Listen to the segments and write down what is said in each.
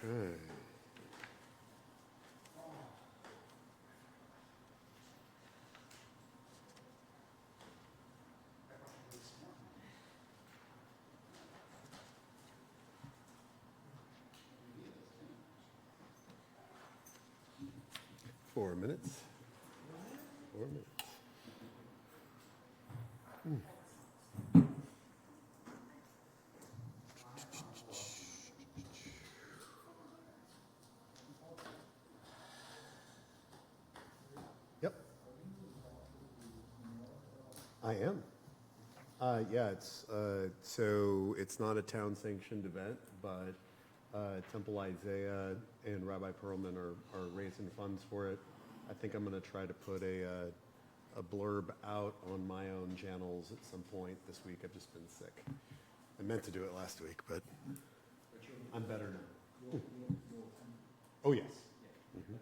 Okay. Four minutes. 4 minutes. Yep. I am. Yeah, so it's not a town-sanctioned event, but Temple Isaiah and Rabbi Perlman are raising funds for it. I think I'm going to try to put a blurb out on my own channels at some point this week. I've just been sick. I meant to do it last week, but I'm better now. Oh, yes. Mm-hmm.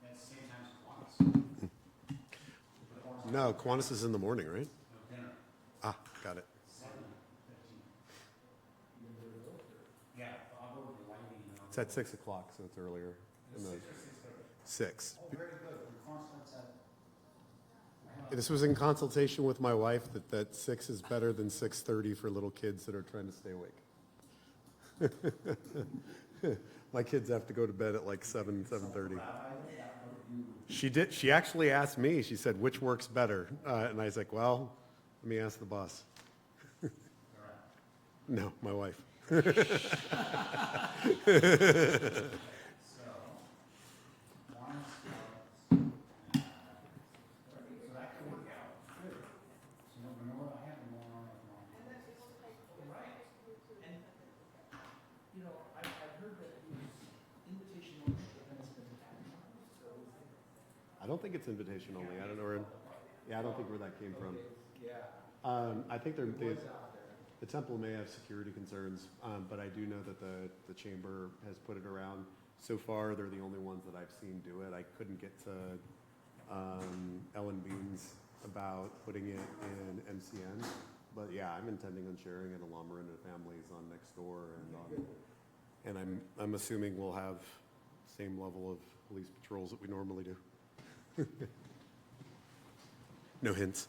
That's the same time as Kiwanis. No, Kiwanis is in the morning, right? No, dinner. Ah, got it. 7:15. Yeah, I'll go with the lighting. It's at 6 o'clock, so it's earlier. In the 6. Oh, very good. The constant's at. This was in consultation with my wife that 6 is better than 6:30 for little kids that are trying to stay awake. My kids have to go to bed at like 7:30. She actually asked me, she said, which works better? And I was like, well, let me ask the boss. No, my wife. So that could work out. Good. So you know what I have going on at the moment. Right. And, you know, I've heard that invitation only events have been advertised, so. I don't think it's invitation only. I don't know I don't think where that came from. Yeah. I think the temple may have security concerns, but I do know that the chamber has put it around. So far, they're the only ones that I've seen do it. I couldn't get to Ellen Beans about putting it in MCN, but yeah, I'm intending on sharing it along Marinda families on next door, and I'm assuming we'll have same level of police patrols that we normally do. No hints.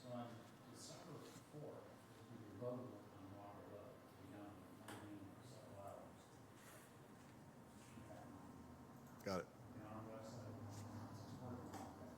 So on December 4th, we were voting on water load, you know, 19 or so hours. Got it. You know, on the west side, it's working on that.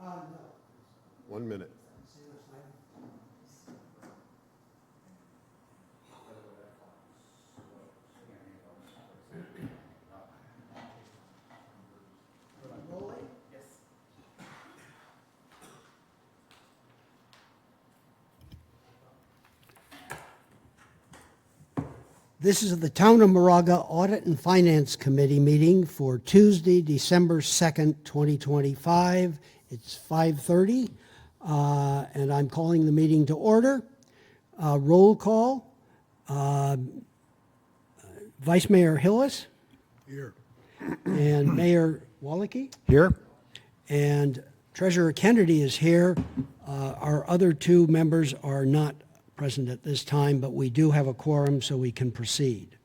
No. 1 minute. This is the Town of Moraga Audit and Finance Committee meeting for Tuesday, December 2nd, 2025. It's 5:30, and I'm calling the meeting to order. Roll call. Vice Mayor Hillis Here. and Mayor Wallachie. Here. And Treasurer Kennedy is here. Our other two members are not present at this time, but we do have a quorum, so we can proceed.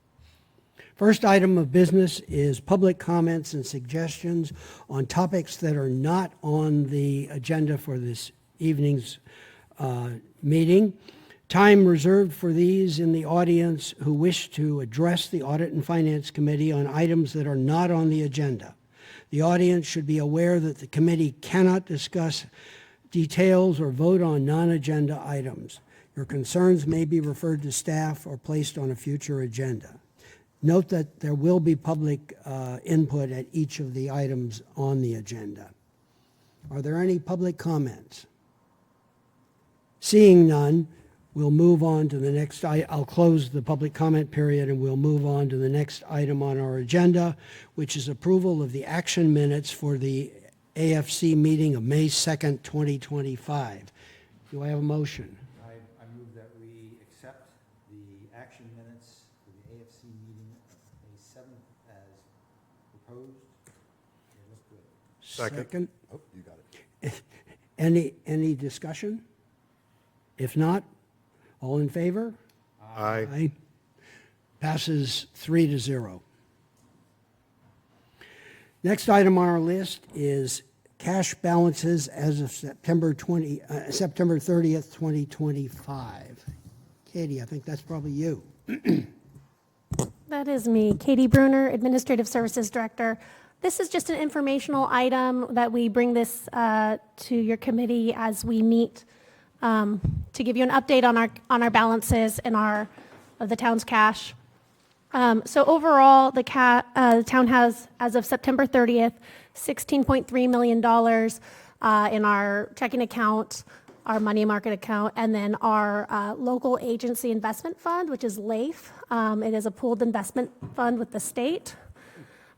First item of business is public comments and suggestions on topics that are not on the agenda for this evening's meeting. Time reserved for these in the audience who wish to address the Audit and Finance Committee on items that are not on the agenda. The audience should be aware that the committee cannot discuss details or vote on non-agenda items. Your concerns may be referred to staff or placed on a future agenda. Note that there will be public input at each of the items on the agenda. Are there any public comments? Seeing none, we'll move on to the next. I'll close the public comment period and we'll move on to the next item on our agenda, which is approval of the action minutes for the AFC meeting of May 2nd, 2025. Do I have a motion? I move that we accept the action minutes for the AFC meeting of May 7th as proposed. They look good. Second. Oh, you got it. Any discussion? If not, all in favor? Aye. Aye. Passes 3-0. Next item on our list is cash balances as of September 30th, 2025. Katie, I think that's probably you. That is me, Katie Bruner, Administrative Services Director. This is just an informational item that we bring this to your committee as we meet to give you an update on our balances and of the town's cash. So overall, the town has, as of September 30th, $16.3 million in our checking account, our money market account, and then our local agency investment fund, which is LAIF. It is a pooled investment fund with the state.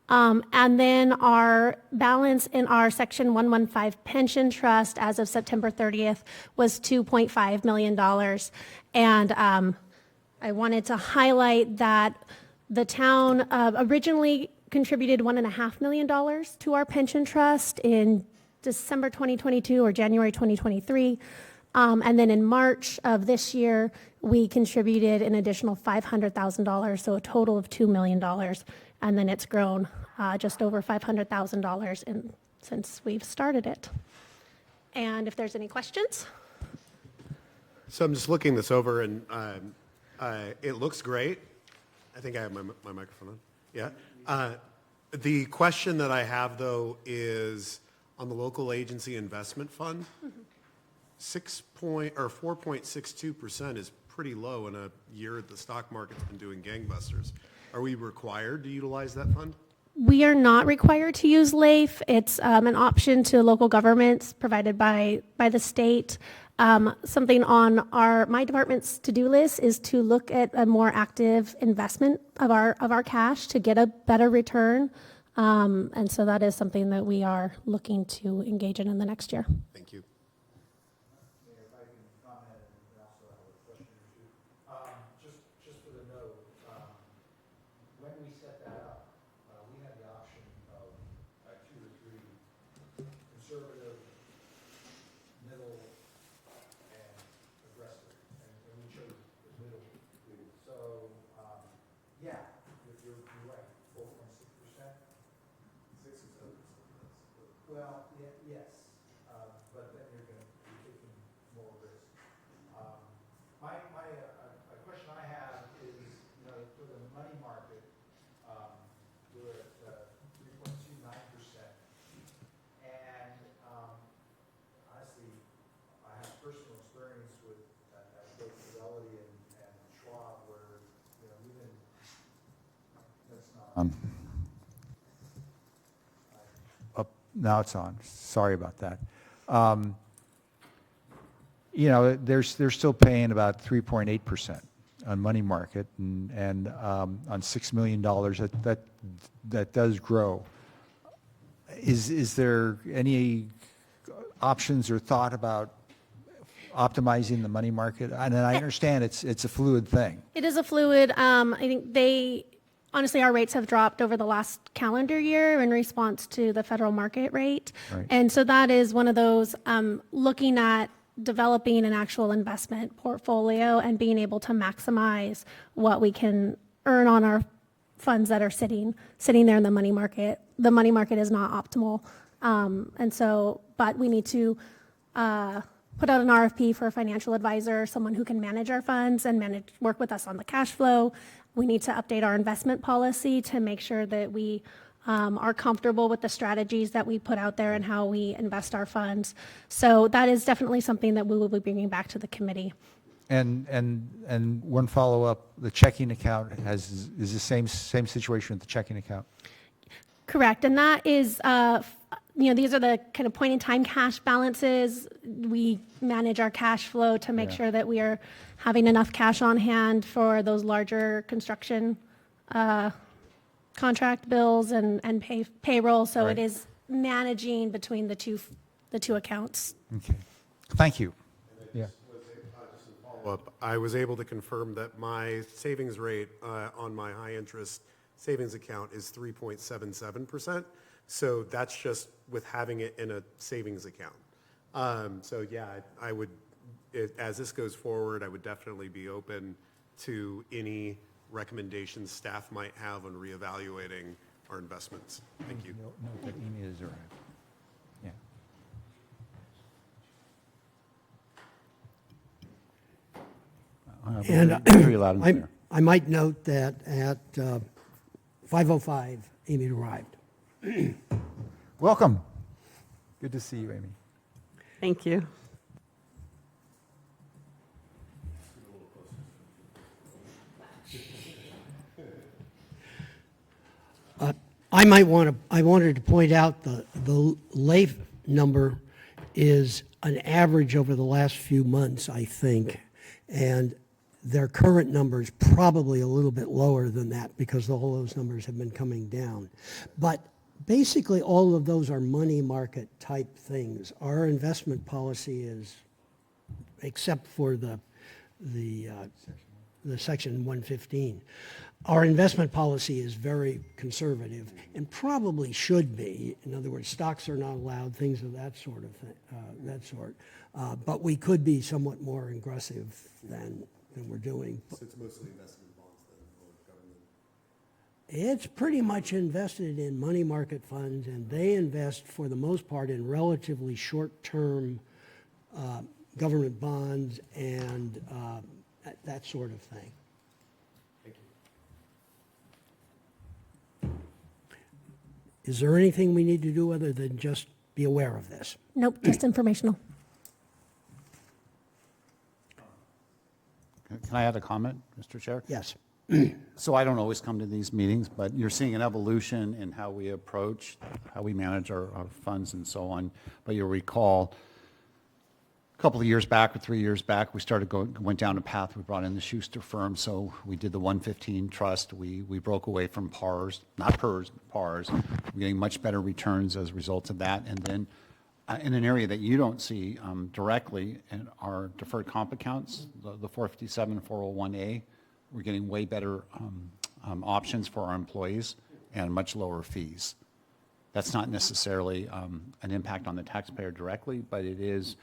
And then our balance in our Section 115 pension trust as of September 30th was $2.5 million. And I wanted to highlight that the town originally contributed $1.5 million to our pension trust in December 2022 or January 2023. And then in March of this year, we contributed an additional $500,000, so a total of $2 million. And then it's grown just over $500,000 since we've started it. And if there's any questions? So I'm just looking this over, and it looks great. I think I have my microphone on. Yeah. The question that I have, though, is on the local agency investment fund. 4.62% is pretty low in a year the stock market's been doing gangbusters. Are we required to utilize that fund? We are not required to use LAIF. It's an option to local governments provided by the state. Something on my department's to-do list is to look at a more active investment of our cash to get a better return. And so that is something that we are looking to engage in the next year. Thank you. Mayor, if I can comment and also have a question or two. Just for the note, when we set that up, we had the option of 2 or 3 conservative, middle, and aggressive, and we chose the middle. So, yeah, you're right, 4.6%. 6 or 7%. Well, yes, but then you're taking more risk. A question I have is, for the money market, we're at 3.29%, and honestly, I have personal experience with both Fidelity and Schwab, where even that's not. Now it's on. Sorry about that. They're still paying about 3.8% on money market, and on $6 million, that does grow. Is there any options or thought about optimizing the money market? And I understand it's a fluid thing. It is a fluid. I think honestly, our rates have dropped over the last calendar year in response to the federal market rate. Right. And so that is one of those, looking at developing an actual investment portfolio and being able to maximize what we can earn on our funds that are sitting there in the money market. The money market is not optimal. But we need to put out an RFP for a financial advisor, someone who can manage our funds and work with us on the cash flow. We need to update our investment policy to make sure that we are comfortable with the strategies that we put out there and how we invest our funds. So that is definitely something that we will be bringing back to the committee. And one follow-up, the checking account is the same situation with the checking account? Correct, and that is, these are the kind of point-in-time cash balances. We manage our cash flow to make Yeah. sure that we are having enough cash on hand for those larger construction contract bills and payroll. So Right. it is managing between the two accounts. Okay, thank you. Yeah. Follow-up. I was able to confirm that my savings rate on my high-interest savings account is 3.77%. So that's just with having it in a savings account. So yeah, I would, as this goes forward, I would definitely be open to any recommendations staff might have on reevaluating our investments. Thank you. No, that email is arrived. Yeah. And Hear you loud and I clear. I might note that at 5:05, Amy arrived. Welcome. Good to see you, Amy. Thank you. I wanted to point out the LAIF number is an average over the last few months, I think, and their current number is probably a little bit lower than that because all those numbers have been coming down. But basically, all of those are money market type things. Our investment policy is, except for the Section 115. Our investment policy is very conservative and probably should be. In other words, stocks are not allowed, things of that sort of thing, but we could be somewhat more aggressive than we're doing. So it's mostly invested in bonds then, or government? It's pretty much invested in money market funds, and they invest for the most part in relatively short-term government bonds and that sort of thing. Thank you. Is there anything we need to do other than just be aware of this? Nope, just informational. Can I add a comment, Mr. Chair? Yes. So I don't always come to these meetings, but you're seeing an evolution in how we approach, how we manage our funds and so on. But you'll recall, a couple of years back or 3 years back, we went down a path. We brought in the Schuster firm, so we did the 115 trust. We broke away from PARs, not PERS, PARs. We're getting much better returns as a result of that. And then in an area that you don't see directly in our deferred comp accounts, the 457, 401A, we're getting way better options for our employees and much lower fees. That's not necessarily an impact on the taxpayer directly, but it is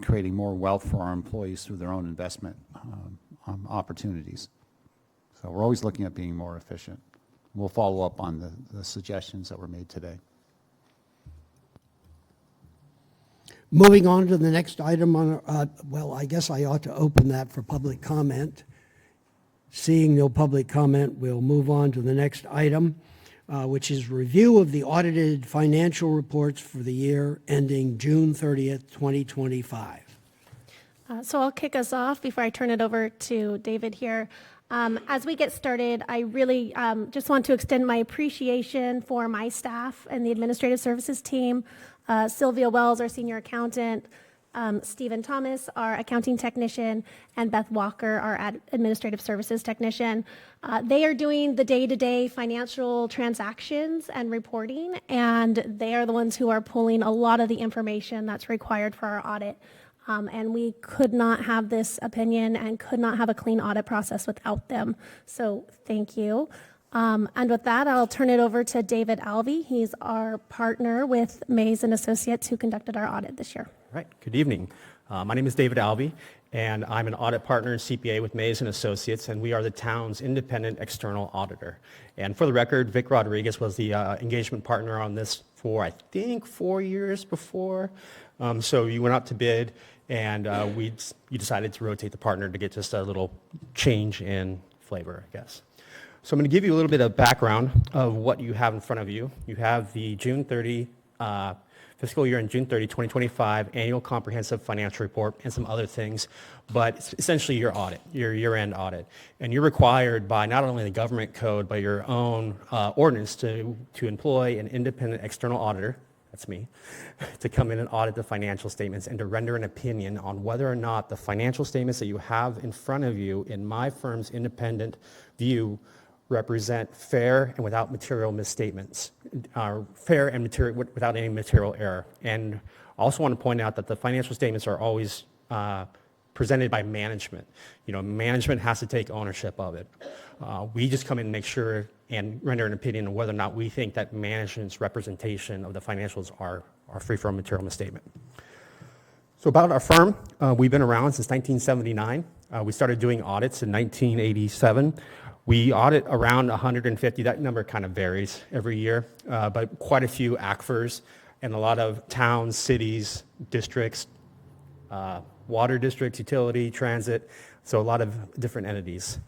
creating more wealth for our employees through their own investment opportunities. So we're always looking at being more efficient. We'll follow up on the suggestions that were made today. Moving on to the next item on, well, I guess I ought to open that for public comment. Seeing no public comment, we'll move on to the next item, which is review of the audited financial reports for the year ending June 30th, 2025. So I'll kick us off before I turn it over to David here. As we get started, I really just want to extend my appreciation for my staff and the administrative services team, Sylvia Wells, our senior accountant, Stephen Thomas, our accounting technician, and Beth Walker, our administrative services technician. They are doing the day-to-day financial transactions and reporting, and they are the ones who are pulling a lot of the information that's required for our audit. And we could not have this opinion and could not have a clean audit process without them. So thank you. And with that, I'll turn it over to David Alvey. He's our partner with Mays and Associates who conducted our audit this year. Right. Good evening. My name is David Alvey, and I'm an audit partner in CPA with Mays and Associates, and we are the town's independent external auditor. And for the record, Vic Rodriguez was the engagement partner on this for, I think, 4 years before. So you went out to bid, and you decided to rotate the partner to get just a little change in flavor, I guess. So I'm going to give you a little bit of background of what you have in front of you. You have the June 30, fiscal year and June 30, 2025 annual comprehensive financial report and some other things, but it's essentially your audit, your year-end audit. And you're required by not only the government code, but your own ordinance to employ an independent external auditor, that's me, to come in and audit the financial statements and to render an opinion on whether or not the financial statements that you have in front of you in my firm's independent view represent fair and without material misstatements, fair and material without any material error. And I also want to point out that the financial statements are always presented by management. You know, management has to take ownership of it. We just come in and make sure and render an opinion on whether or not we think that management's representation of the financials are free from material misstatement. So about our firm, we've been around since 1979. We started doing audits in 1987. We audit around 150, that number kind of varies every year, but quite a few ACFRs and a lot of towns, cities, districts, water districts, utility, transit, so a lot of different entities.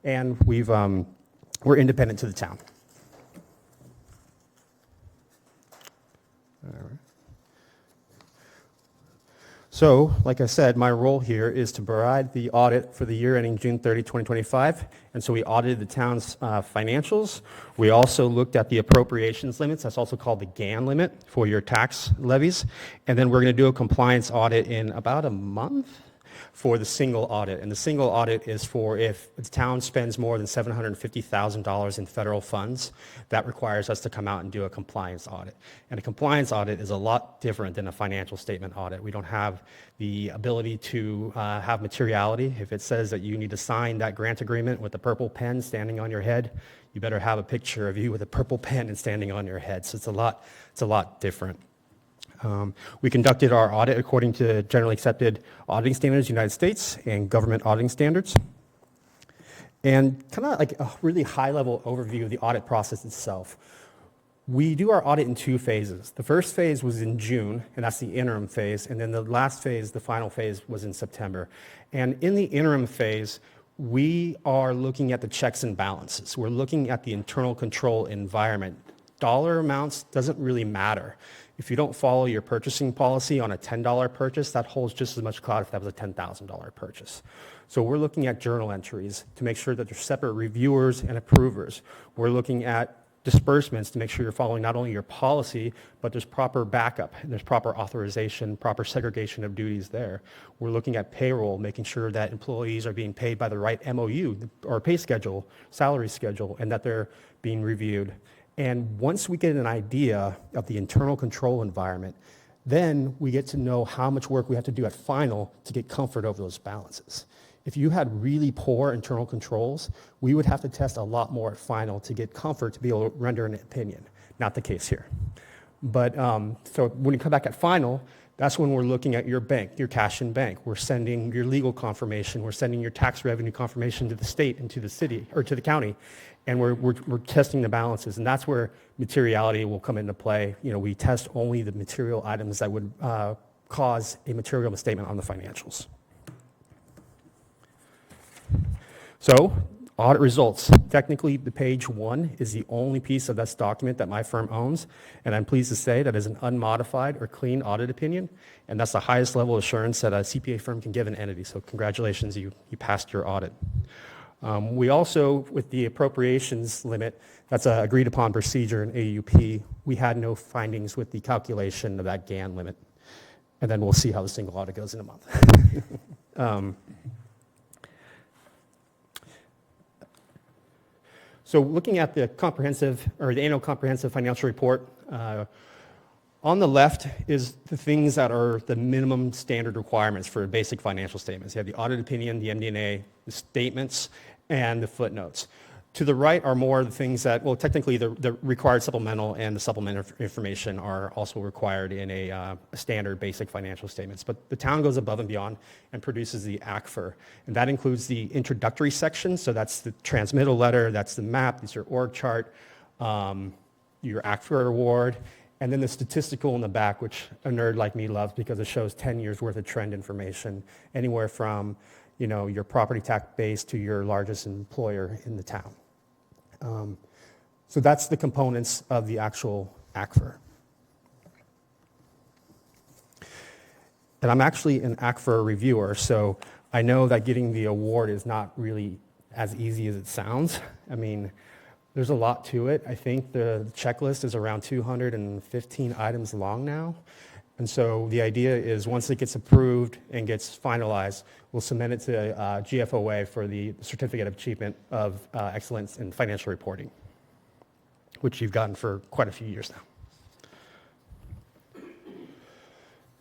And we're independent to the town. All right. So, like I said, my role here is to provide the audit for the year ending June 30, 2025. And so we audited the town's financials. We also looked at the appropriations limits. That's also called the GAN limit for your tax levies. And then we're going to do a compliance audit in about a month for the single audit. And the single audit is for if the town spends more than $750,000 in federal funds, that requires us to come out and do a compliance audit. And a compliance audit is a lot different than a financial statement audit. We don't have the ability to have materiality. If it says that you need to sign that grant agreement with a purple pen standing on your head, you better have a picture of you with a purple pen and standing on your head. So it's a lot different. We conducted our audit according to generally accepted auditing standards, United States, and government auditing standards. And kind of like a really high-level overview of the audit process itself. We do our audit in two phases. The first phase was in June, and that's the interim phase, and then the last phase, the final phase, was in September. And in the interim phase, we are looking at the checks and balances. We're looking at the internal control environment. Dollar amounts doesn't really matter. If you don't follow your purchasing policy on a $10 purchase, that holds just as much clout if that was a $10,000 purchase. So we're looking at journal entries to make sure that there's separate reviewers and approvers. We're looking at disbursements to make sure you're following not only your policy, but there's proper backup and there's proper authorization, proper segregation of duties there. We're looking at payroll, making sure that employees are being paid by the right MOU or pay schedule, salary schedule, and that they're being reviewed. And once we get an idea of the internal control environment, then we get to know how much work we have to do at final to get comfort over those balances. If you had really poor internal controls, we would have to test a lot more at final to get comfort to be able to render an opinion. Not the case here. But so when you come back at final, that's when we're looking at your bank, your cash in bank. We're sending your legal confirmation. We're sending your tax revenue confirmation to the state and to the city or to the county. And we're testing the balances. And that's where materiality will come into play. You know, we test only the material items that would cause a material misstatement on the financials. So, audit results. Technically, the page 1 is the only piece of this document that my firm owns, and I'm pleased to say that is an unmodified or clean audit opinion, and that's the highest level of assurance that a CPA firm can give an entity. So congratulations, you passed your audit. We also, with the appropriations limit, that's an agreed upon procedure in AUP, we had no findings with the calculation of that GAN limit. And then we'll see how the single audit goes in a month. So looking at the comprehensive, or the annual comprehensive financial report, on the left is the things that are the minimum standard requirements for basic financial statements. You have the audit opinion, the MD&A, the statements, and the footnotes. To the right are more of the things that, well, technically the required supplemental and the supplemental information are also required in a standard basic financial statements. But the town goes above and beyond and produces the ACFR. And that includes the introductory section, so that's the transmittal letter, that's the map, that's your org chart, your ACFR award, and then the statistical in the back, which a nerd like me loves because it shows 10 years worth of trend information, anywhere from, you know, your property tax base to your largest employer in the town. So that's the components of the actual aquifer. And I'm actually an aquifer reviewer, so I know that getting the award is not really as easy as it sounds. I mean, there's a lot to it. I think the checklist is around 215 items long now. And so the idea is once it gets approved and gets finalized, we'll submit it to GFOA for the Certificate of Achievement of Excellence in Financial Reporting, which you've gotten for quite a few years now.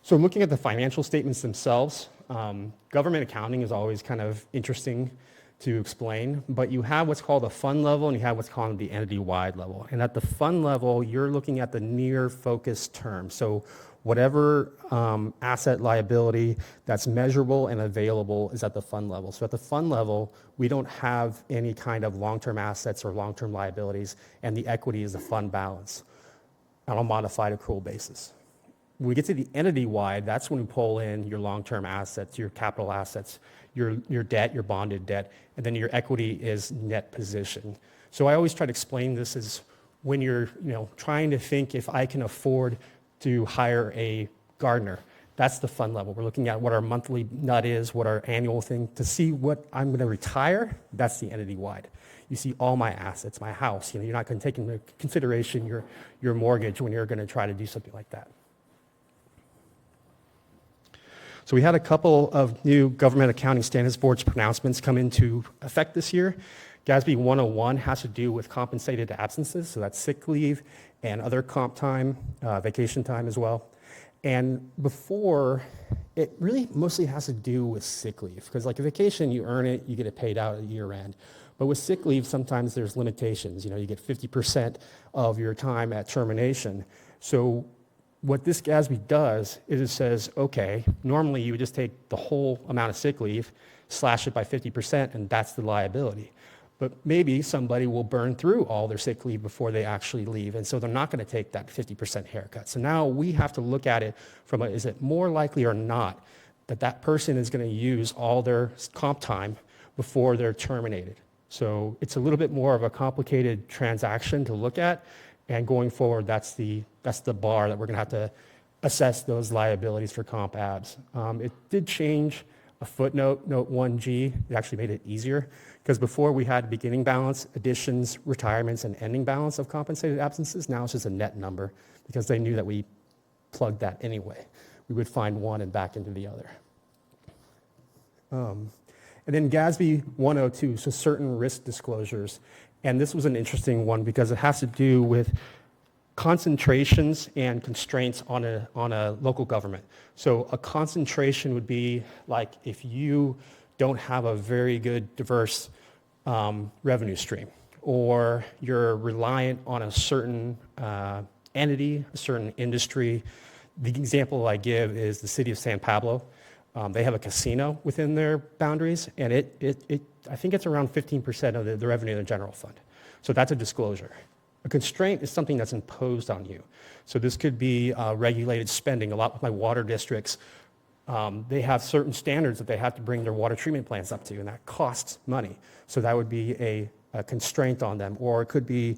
So looking at the financial statements themselves, government accounting is always kind of interesting to explain, but you have what's called a fund level and you have what's called the entity-wide level. And at the fund level, you're looking at the near focus term. So whatever asset liability that's measurable and available is at the fund level. So at the fund level, we don't have any kind of long-term assets or long-term liabilities, and the equity is the fund balance on a modified accrual basis. When we get to the entity-wide, that's when we pull in your long-term assets, your capital assets, your debt, your bonded debt, and then your equity is net position. So I always try to explain this as when you're trying to think if I can afford to hire a gardener, that's the fund level. We're looking at what our monthly nut is, what our annual thing. To see what I'm going to retire, that's the entity-wide. You see all my assets, my house. You're not going to take into consideration your mortgage when you're going to try to do something like that. So we had a couple of new Government Accounting Standards Board's pronouncements come into effect this year. GASB 101 has to do with compensated absences, so that's sick leave and other comp time, vacation time as well. And before, it really mostly has to do with sick leave, because like a vacation, you earn it, you get it paid out at year end. But with sick leave, sometimes there's limitations. You get 50% of your time at termination. So what this GASB does is it says, okay, normally you would just take the whole amount of sick leave, slash it by 50%, and that's the liability. But maybe somebody will burn through all their sick leave before they actually leave, and so they're not going to take that 50% haircut. So now we have to look at it from is it more likely or not that that person is going to use all their comp time before they're terminated. So it's a little bit more of a complicated transaction to look at, and going forward, that's the bar that we're going to have to assess those liabilities for comp abs. It did change a footnote, note 1G. It actually made it easier, because before we had beginning balance, additions, retirements, and ending balance of compensated absences. Now it's just a net number, because they knew that we plugged that anyway. We would find one and back into the other. And then GASB 102, so certain risk disclosures. And this was an interesting one because it has to do with concentrations and constraints on a local government. So a concentration would be like if you don't have a very good diverse revenue stream, or you're reliant on a certain entity, a certain industry. The example I give is the city of San Pablo. They have a casino within their boundaries, and I think it's around 15% of the revenue of the general fund. So that's a disclosure. A constraint is something that's imposed on you. So this could be regulated spending. A lot with my water districts, they have certain standards that they have to bring their water treatment plants up to, and that costs money. So that would be a constraint on them, or it could be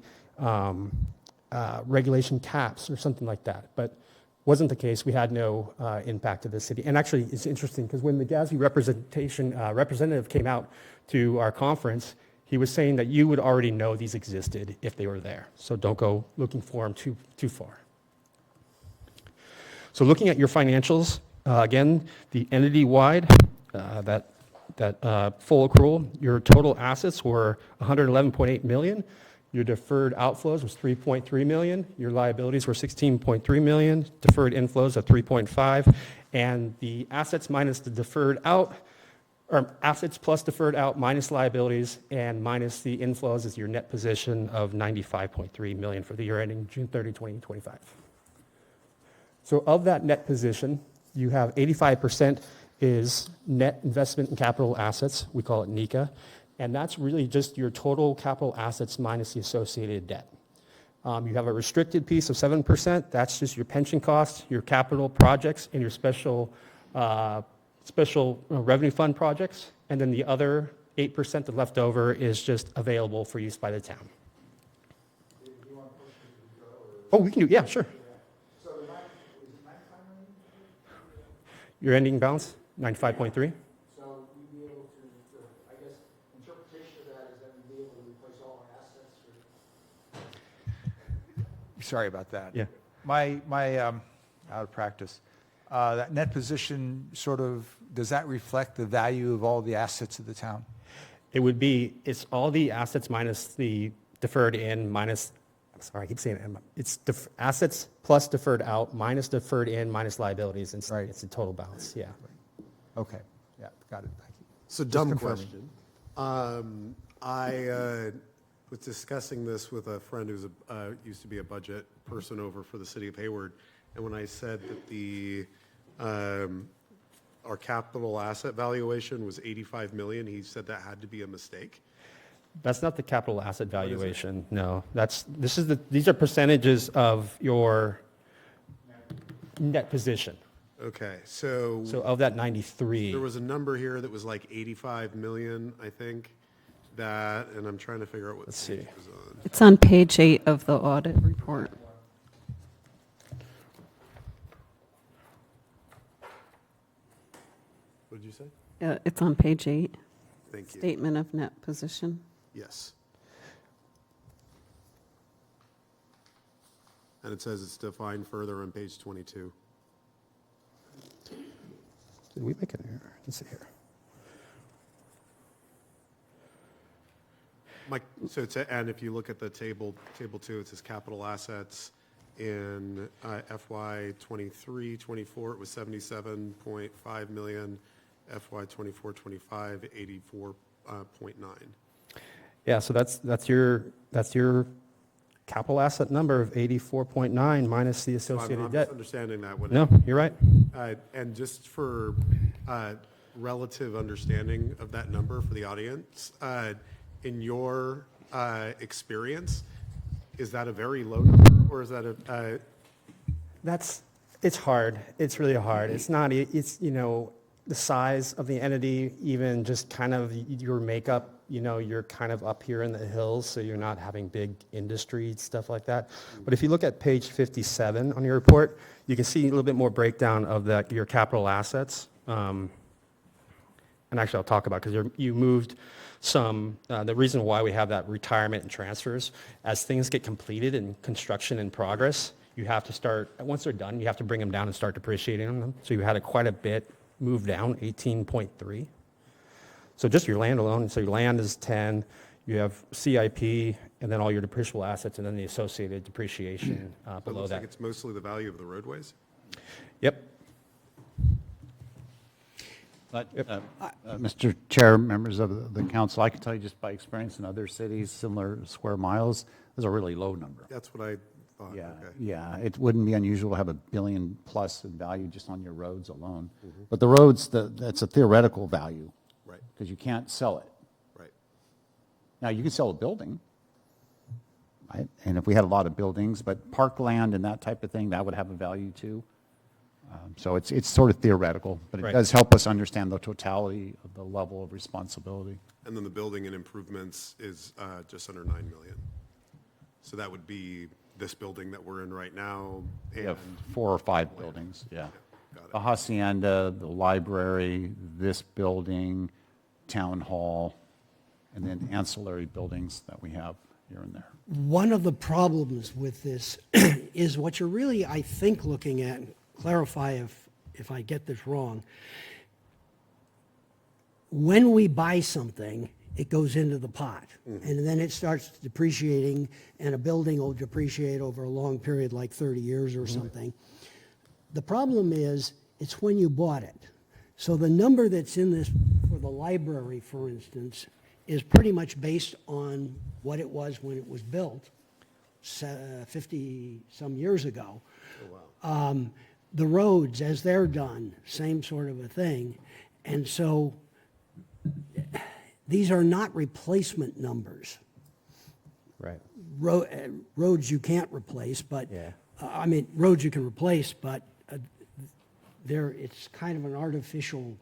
regulation caps or something like that. But wasn't the case. We had no impact to the city. And actually, it's interesting because when the GASB representative came out to our conference, he was saying that you would already know these existed if they were there. So don't go looking for them too far. So looking at your financials, again, the entity-wide, that full accrual, your total assets were $111.8 million. Your deferred outflows was $3.3 million. Your liabilities were $16.3 million. Deferred inflows of $3.5. And the assets minus the deferred out, or assets plus deferred out minus liabilities and minus the inflows is your net position of $95.3 million for the year ending June 30, 2025. So of that net position, you have 85% is net investment in capital assets. We call it NICA. And that's really just your total capital assets minus the associated debt. You have a restricted piece of 7%. That's just your pension costs, your capital projects, and your special revenue fund projects. And then the other 8% that's left over is just available for use by the town. Oh, we can do, yeah, sure. So the nine, is it 95 million? Your ending balance, 95.3? So we'd be able to, I guess, interpretation of that is that we'd be able to replace all our assets or? Sorry about that. Yeah. My out of practice, that net position sort of, does that reflect the value of all the assets of the town? It would be, it's all the assets minus the deferred in minus, I'm sorry, I keep saying it. It's assets plus deferred out minus deferred in minus liabilities. It's, Right. it's a total balance, yeah. Okay, yeah, got it, thank you. So dumb confirming. question. I was discussing this with a friend who's used to be a budget person over for the city of Hayward, and when I said that our capital asset valuation was 85 million, he said that had to be a mistake. That's not the capital asset valuation, no. These are percentages of your net position. Okay, so So of that 93. there was a number here that was like 85 million, I think, that, and I'm trying to figure out what Let's page see. it was on. It's on page 8 of the audit report. What did you say? It's on page 8, Thank you. statement of net position. Yes. And it says it's defined further on page 22. Did we make an error? Let's see here. Mike, so it's, and if you look at the table 2, it says capital assets in FY 23-24, it was 77.5 million. FY 24-25, 84.9. Yeah, so that's your capital asset number of 84.9 minus the So associated I'm debt. misunderstanding that one. No, you're right. And just for relative understanding of that number for the audience, in your experience, is that a very low number, or is that a? It's hard. It's really hard. It's not, it's, the size of the entity, even just kind of your makeup, you're kind of up here in the hills, so you're not having big industry, stuff like that. But if you look at page 57 on your report, you can see a little bit more breakdown of your capital assets. And actually, I'll talk about, because you moved some, the reason why we have that retirement and transfers, as things get completed and construction in progress, you have to start, once they're done, you have to bring them down and start depreciating them. So you had quite a bit move down, 18.3. So just your land alone, so your land is 10, you have CIP, and then all your depreciable assets, and then the associated depreciation It below looks that. like it's mostly the value of the roadways. Yep. But, Mr. Chair, members of the council, I can tell you just by experience in other cities, similar square miles, there's a really low number. That's what I thought. Yeah, Okay. yeah, it wouldn't be unusual to have $1 billion plus in value just on your roads alone. But the roads, that's a theoretical value, Right, because you can't sell it. right. Now, you can sell a building, right? And if we had a lot of buildings, but parkland and that type of thing, that would have a value too. So it's sort of theoretical, but it Right. does help us understand the totality of the level of responsibility. And then the building and improvements is just under 9 million. So that would be this building that we're in right now. We have and 4 or 5 buildings, yeah. got it. The hacienda, the library, this building, town hall, and then ancillary buildings that we have here and there. One of the problems with this is what you're really, I think, looking at, and clarify if I get this wrong. When we buy something, it goes into the pot, and then it starts depreciating, and a building will depreciate over a long period, like 30 years or something. The problem is, it's when you bought it. So the number that's in this for the library, for instance, is pretty much based on what it was when it was built 50-some years ago. The roads, as they're done, same sort of a thing. And so these are not replacement numbers. Right. Roads you can't replace, but, Yeah. roads you can replace, but it's kind of an artificial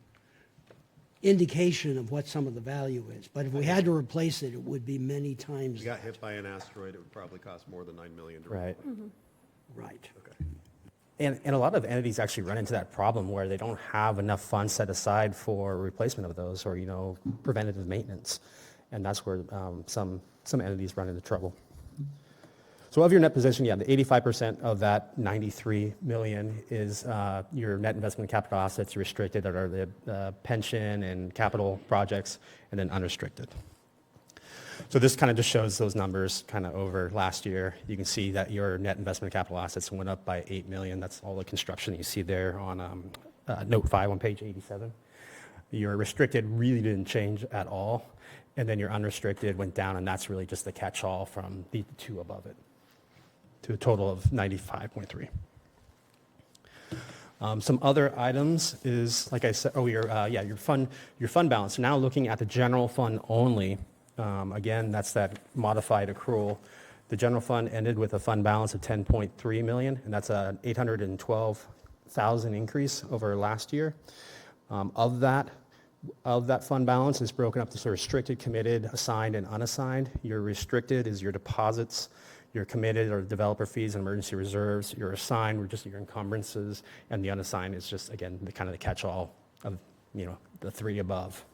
indication of what some of the value is. But if we had to replace it, it would be many If times. you got hit by an asteroid, it would probably cost more than 9 million to Right. replace. Right. And a lot of entities actually run into that problem where they don't have enough funds set aside for replacement of those or, preventative maintenance. And that's where some entities run into trouble. So of your net position, the 85% of that 93 million is your net investment in capital assets restricted that are the pension and capital projects, and then unrestricted. So this kind of just shows those numbers kind of over last year. You can see that your net investment in capital assets went up by 8 million. That's all the construction you see there on note 5 on page 87. Your restricted really didn't change at all. And then your unrestricted went down, and that's really just the catch-all from the two above it to a total of 95.3. Some other items is, like I said, your fund balance. So now looking at the general fund only, again, that's that modified accrual. The general fund ended with a fund balance of 10.3 million, and that's a 812,000 increase over last year. Of that fund balance is broken up to sort of restricted, committed, assigned, and unassigned. Your restricted is your deposits. Your committed are developer fees and emergency reserves. Your assigned were just your encumbrances, and the unassigned is just, again, the kind of the catch-all of, the three above.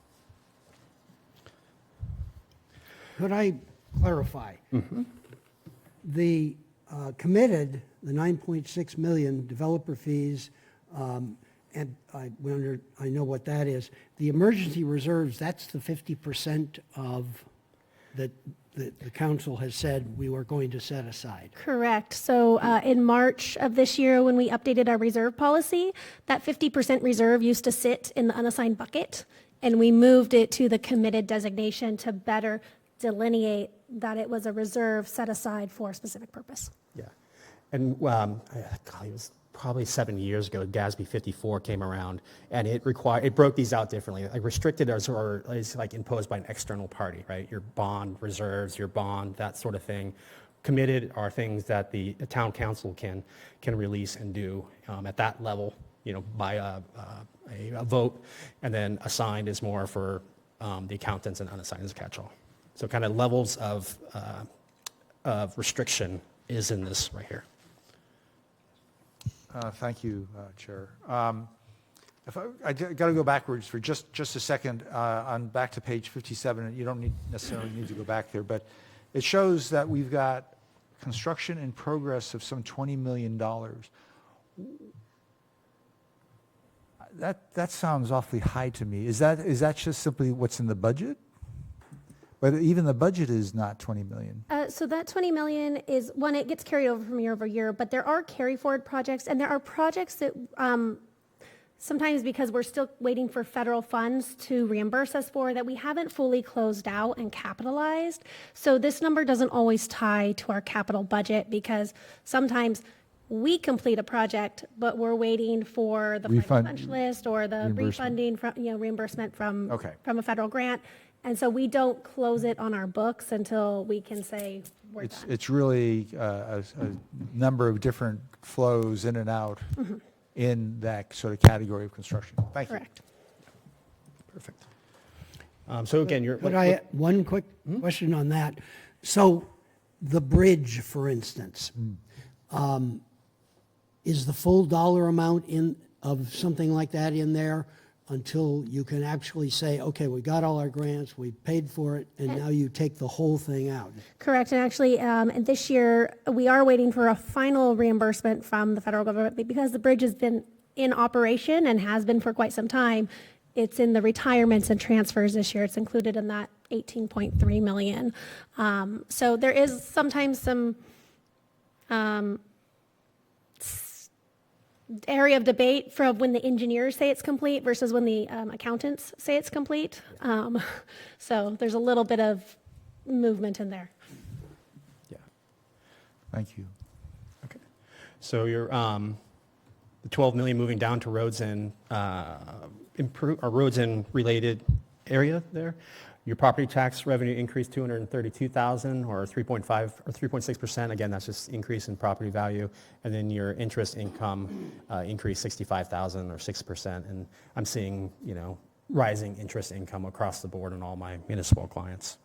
Could I clarify? The committed, the 9.6 million developer fees, and I know what that is. The emergency reserves, that's the 50% of that the council has said we were going to set aside. Correct. So in March of this year, when we updated our reserve policy, that 50% reserve used to sit in the unassigned bucket, and we moved it to the committed designation to better delineate that it was a reserve set aside for a specific purpose. Yeah. And it was probably 7 years ago, GASB 54 came around, and it broke these out differently. Like restricted is like imposed by an external party, right? Your bond reserves, your bond, that sort of thing. Committed are things that the town council can release and do at that level, by a vote. And then assigned is more for the accountants, and unassigned is a catch-all. So kind of levels of restriction is in this right here. Thank you, Chair. If I got to go backwards for just a second on back to page 57. You don't necessarily need to go back there, but it shows that we've got construction in progress of some $20 million. That sounds awfully high to me. Is that just simply what's in the budget? But even the budget is not 20 million. So that 20 million is, one, it gets carried over from year over year, but there are carry forward projects, and there are projects that sometimes, because we're still waiting for federal funds to reimburse us for, that we haven't fully closed out and capitalized. So this number doesn't always tie to our capital budget, because sometimes we complete a project, but we're waiting for the final punch list or the refunding from, reimbursement from a federal grant. And so we don't close it on our books until we can say we're done. It's really a number of different flows in and out in that sort of category of construction. Thank you. Correct. Perfect. So again, One quick question on that. So the bridge, for instance, is the full dollar amount of something like that in there until you can actually say, okay, we got all our grants, we paid for it, and now you take the whole thing out? Correct. And actually, and this year, we are waiting for a final reimbursement from the federal government, because the bridge has been in operation and has been for quite some time. It's in the retirements and transfers this year. It's included in that 18.3 million. So there is sometimes some area of debate from when the engineers say it's complete versus when the accountants say it's complete. So there's a little bit of movement in there. Yeah. Thank you. Okay. So you're the 12 million moving down to roads and roads and related area there. Your property tax revenue increased 232,000, or 3.5 or 3.6%. Again, that's just increase in property value. And then your interest income increased 65,000, or 6%. And I'm seeing, rising interest income across the board in all my municipal clients.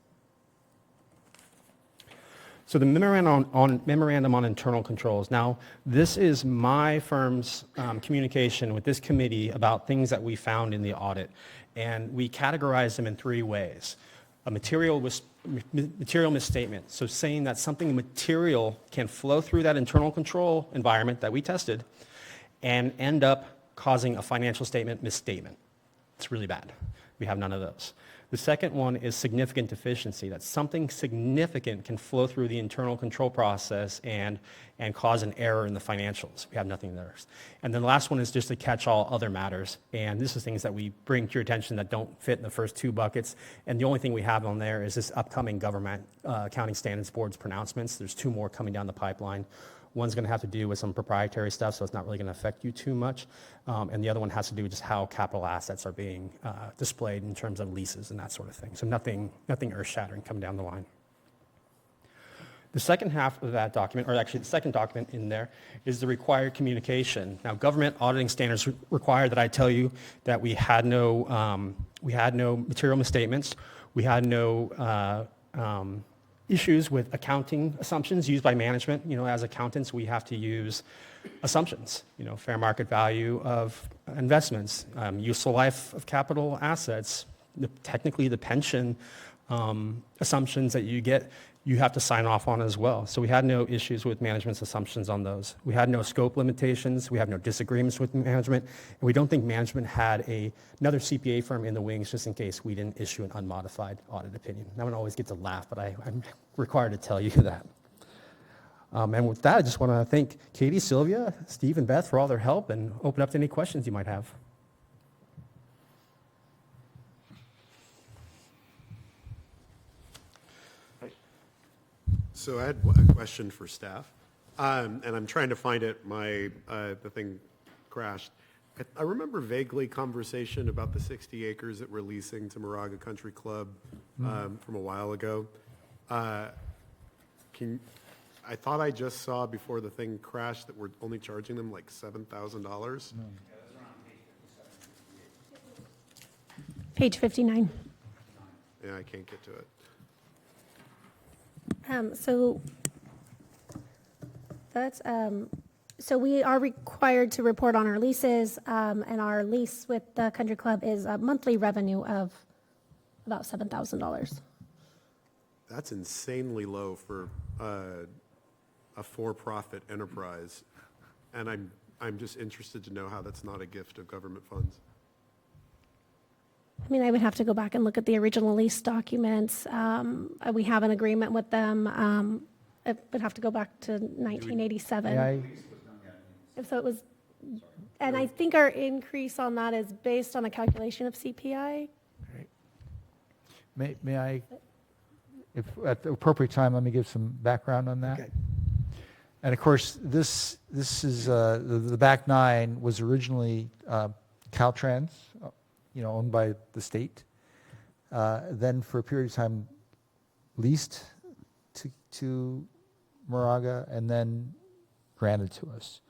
So the memorandum on internal controls. Now, this is my firm's communication with this committee about things that we found in the audit. And we categorize them in three ways. A material misstatement, so saying that something material can flow through that internal control environment that we tested and end up causing a financial statement misstatement. It's really bad. We have none of those. The second one is significant deficiency, that something significant can flow through the internal control process and cause an error in the financials. We have nothing there. And then the last one is just to catch all other matters. And this is things that we bring to your attention that don't fit in the first two buckets. And the only thing we have on there is this upcoming government accounting standards board's pronouncements. There's two more coming down the pipeline. One's going to have to do with some proprietary stuff, so it's not really going to affect you too much. And the other one has to do with just how capital assets are being displayed in terms of leases and that sort of thing. So nothing earth-shattering coming down the line. The second half of that document, or actually the second document in there, is the required communication. Now, government auditing standards require that I tell you that we had no material misstatements, we had no issues with accounting assumptions used by management. As accountants, we have to use assumptions, fair market value of investments, useful life of capital assets, technically the pension assumptions that you get, you have to sign off on as well. So we had no issues with management's assumptions on those. We had no scope limitations. We have no disagreements with management. And we don't think management had another CPA firm in the wings just in case we didn't issue an unmodified audit opinion. I don't always get to laugh, but I'm required to tell you that. And with that, I just want to thank Katie, Sylvia, Steve, and Beth for all their help and open up to any questions you might have. So I had a question for staff, and I'm trying to find it. The thing crashed. I remember vaguely conversation about the 60 acres that we're leasing to Moraga Country Club from a while ago. I thought I just saw before the thing crashed that we're only charging them like $7,000. Page 59. Yeah, I can't get to it. So we are required to report on our leases, and our lease with the country club is a monthly revenue of about $7,000. That's insanely low for a for-profit enterprise, and I'm just interested to know how that's not a gift of government funds. I mean, I would have to go back and look at the original lease documents. We have an agreement with them. I would have to go back to 1987. So it was, and I think our increase on that is based on a calculation of CPI. May I, if at the appropriate time, let me give some background on that. Okay. And of course, this is the back nine was originally Caltrans, owned by the state. Then for a period of time, leased to Moraga, and then granted to us.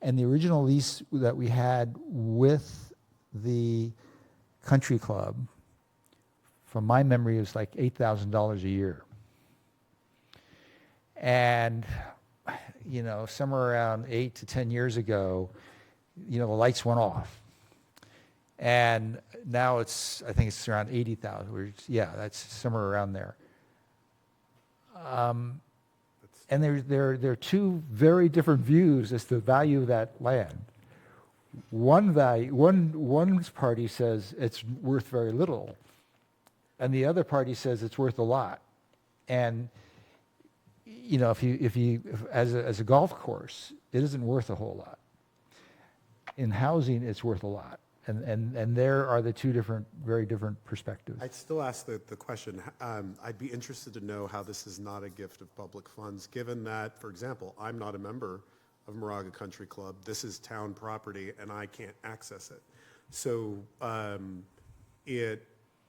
And the original lease that we had with the country club, from my memory, is like $8,000 a year. And, somewhere around 8 to 10 years ago, the lights went off. And now I think it's around 80,000. Yeah, that's somewhere around there. And there are two very different views as to the value of that land. One party says it's worth very little, and the other party says it's worth a lot. And if as a golf course, it isn't worth a whole lot. In housing, it's worth a lot. And there are the two very different perspectives. I'd still ask the question. I'd be interested to know how this is not a gift of public funds, given that, for example, I'm not a member of Moraga Country Club. This is town property, and I can't access it. So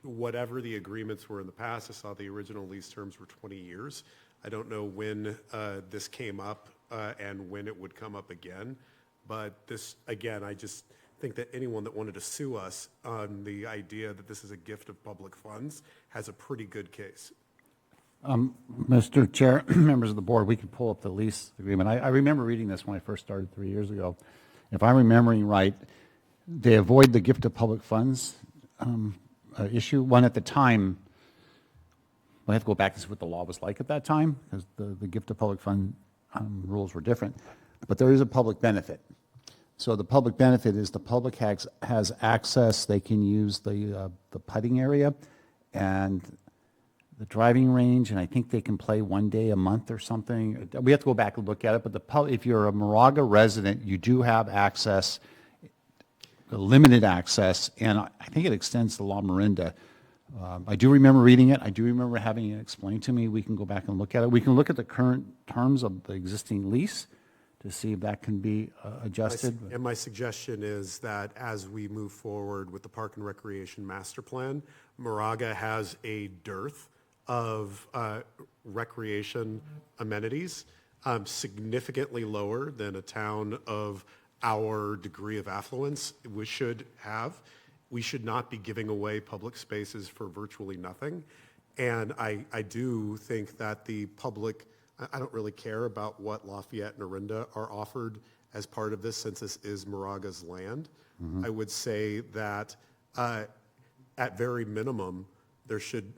whatever the agreements were in the past, I saw the original lease terms were 20 years. I don't know when this came up and when it would come up again. But this, again, I just think that anyone that wanted to sue us on the idea that this is a gift of public funds has a pretty good case. Mr. Chair, members of the board, we can pull up the lease agreement. I remember reading this when I first started 3 years ago. If I'm remembering right, they avoid the gift of public funds issue. One at the time, I have to go back and see what the law was like at that time, because the gift of public fund rules were different. But there is a public benefit. So the public benefit is the public has access, they can use the putting area and the driving range, and I think they can play 1 day a month or something. We have to go back and look at it, but if you're a Moraga resident, you do have access, limited access, and I think it extends to La Marinda. I do remember reading it. I do remember having it explained to me. We can go back and look at it. We can look at the current terms of the existing lease to see if that can be adjusted. And my suggestion is that as we move forward with the Park and Recreation Master Plan, Moraga has a dearth of recreation amenities, significantly lower than a town of our degree of affluence we should have. We should not be giving away public spaces for virtually nothing. And I do think that the public, I don't really care about what Lafayette and Orinda are offered as part of this, since this is Moraga's land. I would say that at very minimum, there should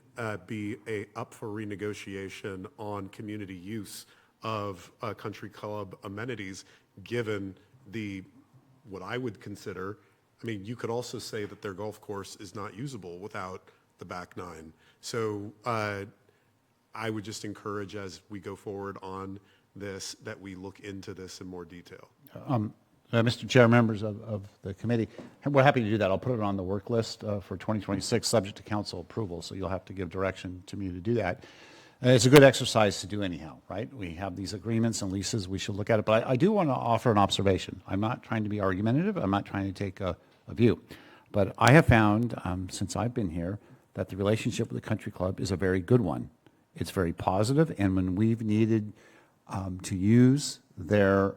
be up for renegotiation on community use of country club amenities, given what I would consider, I mean, you could also say that their golf course is not usable without the back nine. So I would just encourage, as we go forward on this, that we look into this in more detail. Mr. Chair, members of the committee, we're happy to do that. I'll put it on the work list for 2026, subject to council approval, so you'll have to give direction to me to do that. It's a good exercise to do anyhow, right? We have these agreements and leases. We should look at it. But I do want to offer an observation. I'm not trying to be argumentative. I'm not trying to take a view. But I have found, since I've been here, that the relationship with the country club is a very good one. It's very positive, and when we've needed to use their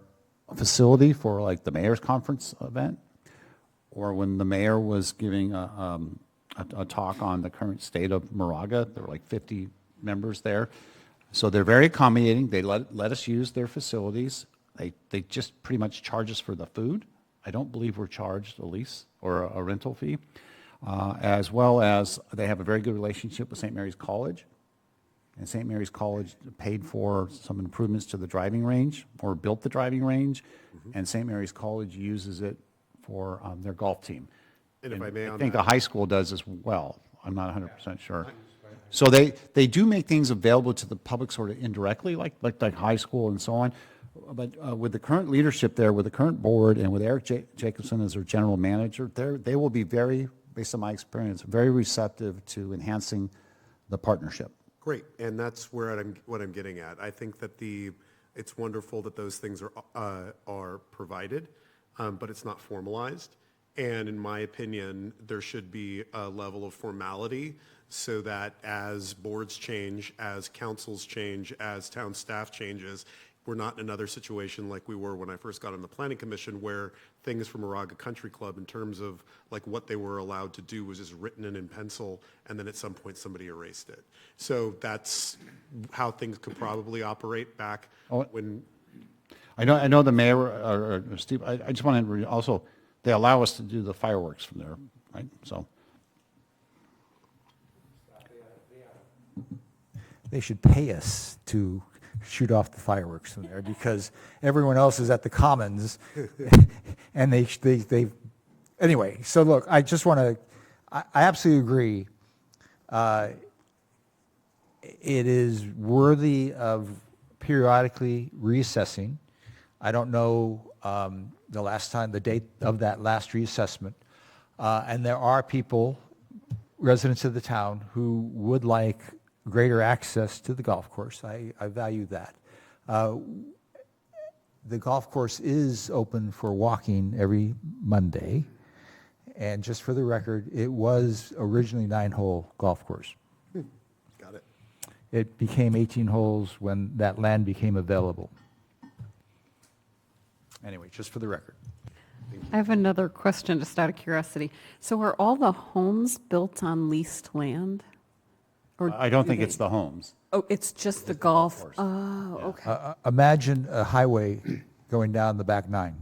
facility for like the mayor's conference event, or when the mayor was giving a talk on the current state of Moraga, there were like 50 members there. So they're very accommodating. They let us use their facilities. They just pretty much charge us for the food. I don't believe we're charged a lease or a rental fee, as well as they have a very good relationship with St. Mary's College. And St. Mary's College paid for some improvements to the driving range, or built the driving range, and St. Mary's College uses it for their golf team. And if I may, I think the high school does as well. I'm not 100% sure. So they do make things available to the public sort of indirectly, like high school and so on. But with the current leadership there, with the current board, and with Eric Jacobson as their general manager, they will be very, based on my experience, very receptive to enhancing the partnership. Great, and that's what I'm getting at. I think that it's wonderful that those things are provided, but it's not formalized. And in my opinion, there should be a level of formality so that as boards change, as councils change, as town staff changes, we're not in another situation like we were when I first got on the planning commission, where things from Moraga Country Club in terms of like what they were allowed to do was just written in pencil, and then at some point somebody erased it. So that's how things could probably operate back when. I know the mayor, or Steve, I just want to also, they allow us to do the fireworks from there, right? So. They should pay us to shoot off the fireworks from there, because everyone else is at the Commons, and they anyway. So look, I just want to, I absolutely agree. It is worthy of periodically reassessing. I don't know the date of that last reassessment, and there are people, residents of the town, who would like greater access to the golf course. I value that. The golf course is open for walking every Monday. And just for the record, it was originally 9-hole golf course. Got it. It became 18 holes when that land became available. Anyway, just for the record. I have another question, just out of curiosity. So are all the homes built on leased land? Or I don't do think they- it's the homes. Oh, it's just the golf? course. Oh, okay. Imagine a highway going down the back nine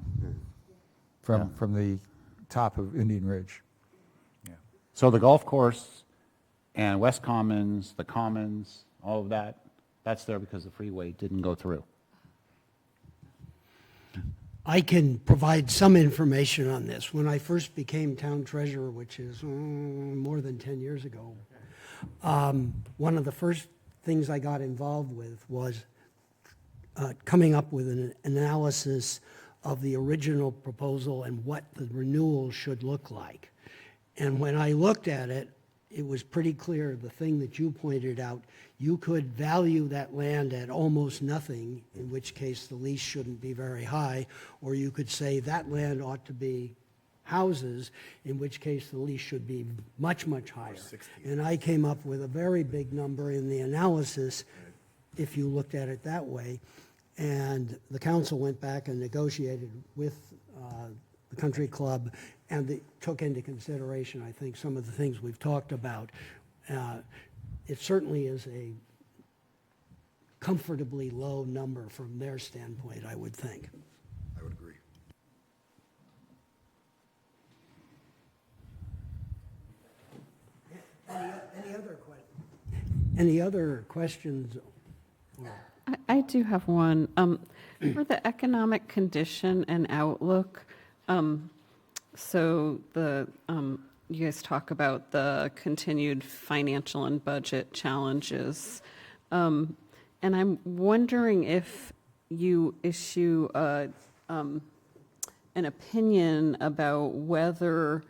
from the top of Indian Ridge. Yeah. So the golf course and West Commons, the Commons, all of that, that's there because the freeway didn't go through. I can provide some information on this. When I first became town treasurer, which is more than 10 years ago, one of the first things I got involved with was coming up with an analysis of the original proposal and what the renewal should look like. And when I looked at it, it was pretty clear, the thing that you pointed out, you could value that land at almost nothing, in which case the lease shouldn't be very high, or you could say that land ought to be houses, in which case the lease should be much, much higher. And I came up with a very big number in the analysis, if you looked at it that way. And the council went back and negotiated with the country club, and they took into consideration, I think, some of the things we've talked about. It certainly is a comfortably low number from their standpoint, I would think. I would agree. Any other questions? I do have one. For the economic condition and outlook, so you guys talk about the continued financial and budget challenges. And I'm wondering if you issue an opinion about whether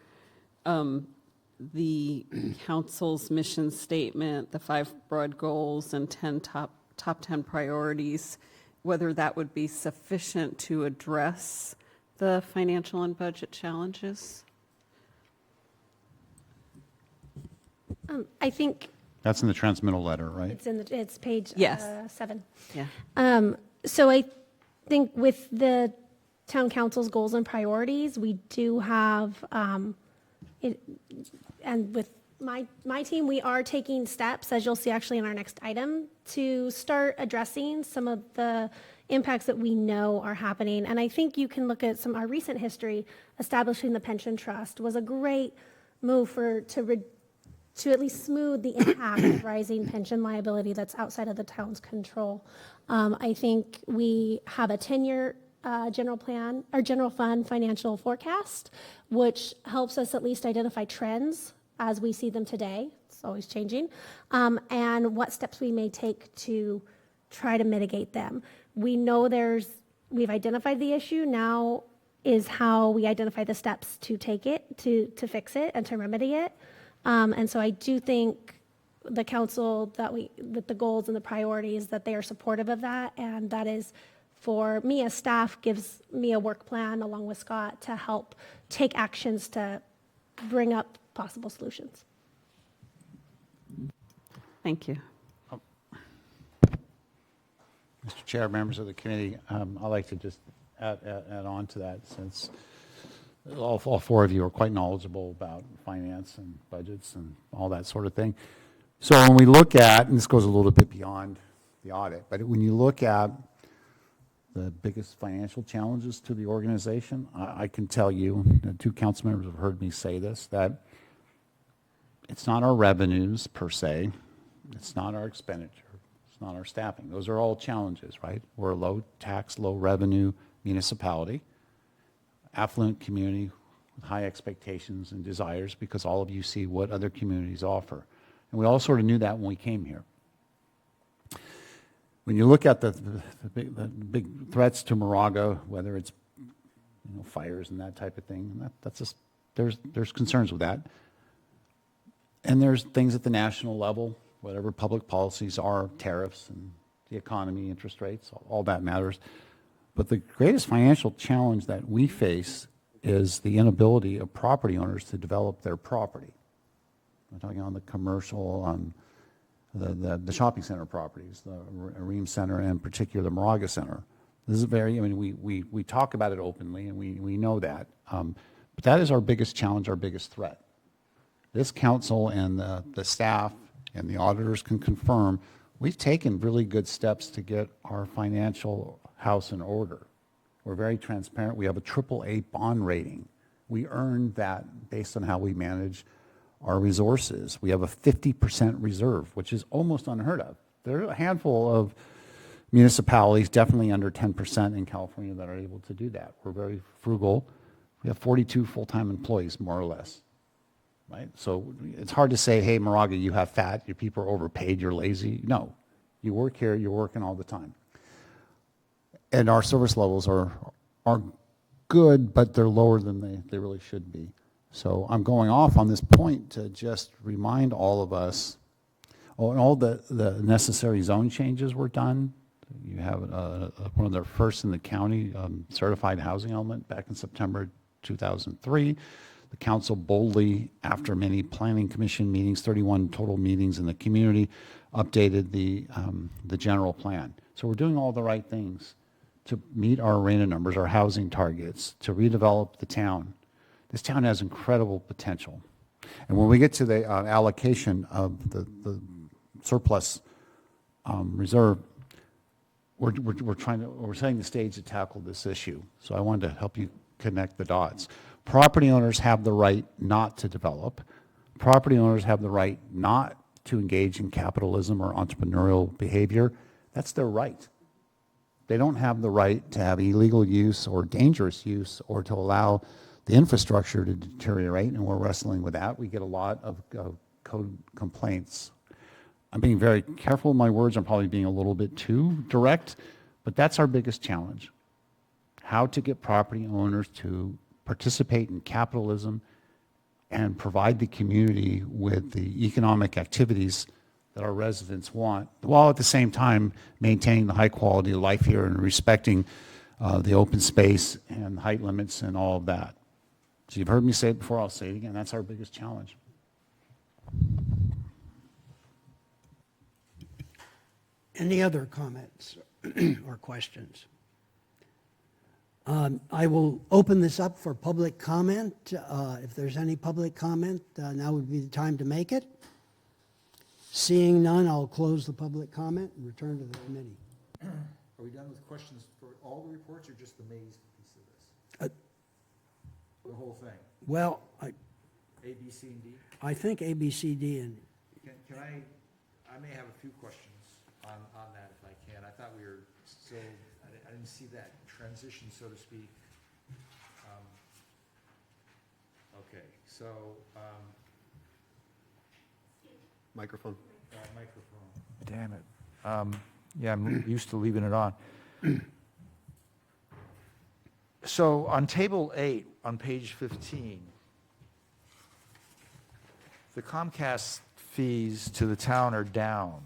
the council's mission statement, the 5 broad goals and 10 top 10 priorities, whether that would be sufficient to address the financial and budget challenges? I think That's in the transmittal letter, right? it's page Yes. 7. Yeah. So I think with the town council's goals and priorities, we do have, and with my team, we are taking steps, as you'll see actually in our next item, to start addressing some of the impacts that we know are happening. And I think you can look at our recent history. Establishing the pension trust was a great move to at least smooth the impact of rising pension liability that's outside of the town's control. I think we have a 10-year general plan or general fund financial forecast, which helps us at least identify trends as we see them today. It's always changing, and what steps we may take to try to mitigate them. We know we've identified the issue. Now is how we identify the steps to take it, to fix it and to remedy it. And so I do think the council with the goals and the priorities, that they are supportive of that. And that is, for me as staff, gives me a work plan along with Scott to help take actions to bring up possible solutions. Thank you. Mr. Chair, members of the committee, I'd like to just add on to that, since all 4 of you are quite knowledgeable about finance and budgets and all that sort of thing. So when we look at, and this goes a little bit beyond the audit, but when you look at the biggest financial challenges to the organization, I can tell you, the 2 council members have heard me say this, that it's not our revenues per se, it's not our expenditure, it's not our staffing. Those are all challenges, right? We're a low tax, low revenue municipality, affluent community with high expectations and desires, because all of you see what other communities offer. And we all sort of knew that when we came here. When you look at the big threats to Moraga, whether it's fires and that type of thing, that's just, there's concerns with that. And there's things at the national level, whatever public policies are, tariffs and the economy, interest rates, all that matters. But the greatest financial challenge that we face is the inability of property owners to develop their property. I'm talking on the commercial, on the shopping center properties, the Ream Center, and in particular the Moraga Center. This is we talk about it openly, and we know that. But that is our biggest challenge, our biggest threat. This council and the staff and the auditors can confirm, we've taken really good steps to get our financial house in order. We're very transparent. We have a AAA bond rating. We earned that based on how we manage our resources. We have a 50% reserve, which is almost unheard of. There are a handful of municipalities, definitely under 10% in California, that are able to do that. We're very frugal. We have 42 full-time employees, more or less, right? So it's hard to say, hey, Moraga, you have fat, your people are overpaid, you're lazy. No, you work here, you're working all the time. And our service levels are good, but they're lower than they really should be. So I'm going off on this point to just remind all of us, all the necessary zone changes were done. You have one of the first in the county certified housing element back in September 2003. The council boldly, after many planning commission meetings, 31 total meetings in the community, updated the general plan. So we're doing all the right things to meet our arena numbers, our housing targets, to redevelop the town. This town has incredible potential. And when we get to the allocation of the surplus reserve, we're setting the stage to tackle this issue. So I wanted to help you connect the dots. Property owners have the right not to develop. Property owners have the right not to engage in capitalism or entrepreneurial behavior. That's their right. They don't have the right to have illegal use or dangerous use or to allow the infrastructure to deteriorate, and we're wrestling with that. We get a lot of code complaints. I'm being very careful with my words. I'm probably being a little bit too direct, but that's our biggest challenge. How to get property owners to participate in capitalism and provide the community with the economic activities that our residents want, while at the same time maintaining the high quality of life here and respecting the open space and height limits and all of that. So you've heard me say it before, I'll say it again, that's our biggest challenge. Any other comments or questions? I will open this up for public comment. If there's any public comment, now would be the time to make it. Seeing none, I'll close the public comment and return to the committee. Are we done with questions for all the reports or just the maze piece of this? The whole thing? Well, A, B, C, and D? I think A, B, C, D, and Can I may have a few questions on that if I can. I thought we were still, I didn't see that transition, so to speak. Okay, so, Microphone. microphone. Damn it. Yeah, I'm used to leaving it on. So on table 8, on page 15, the Comcast fees to the town are down.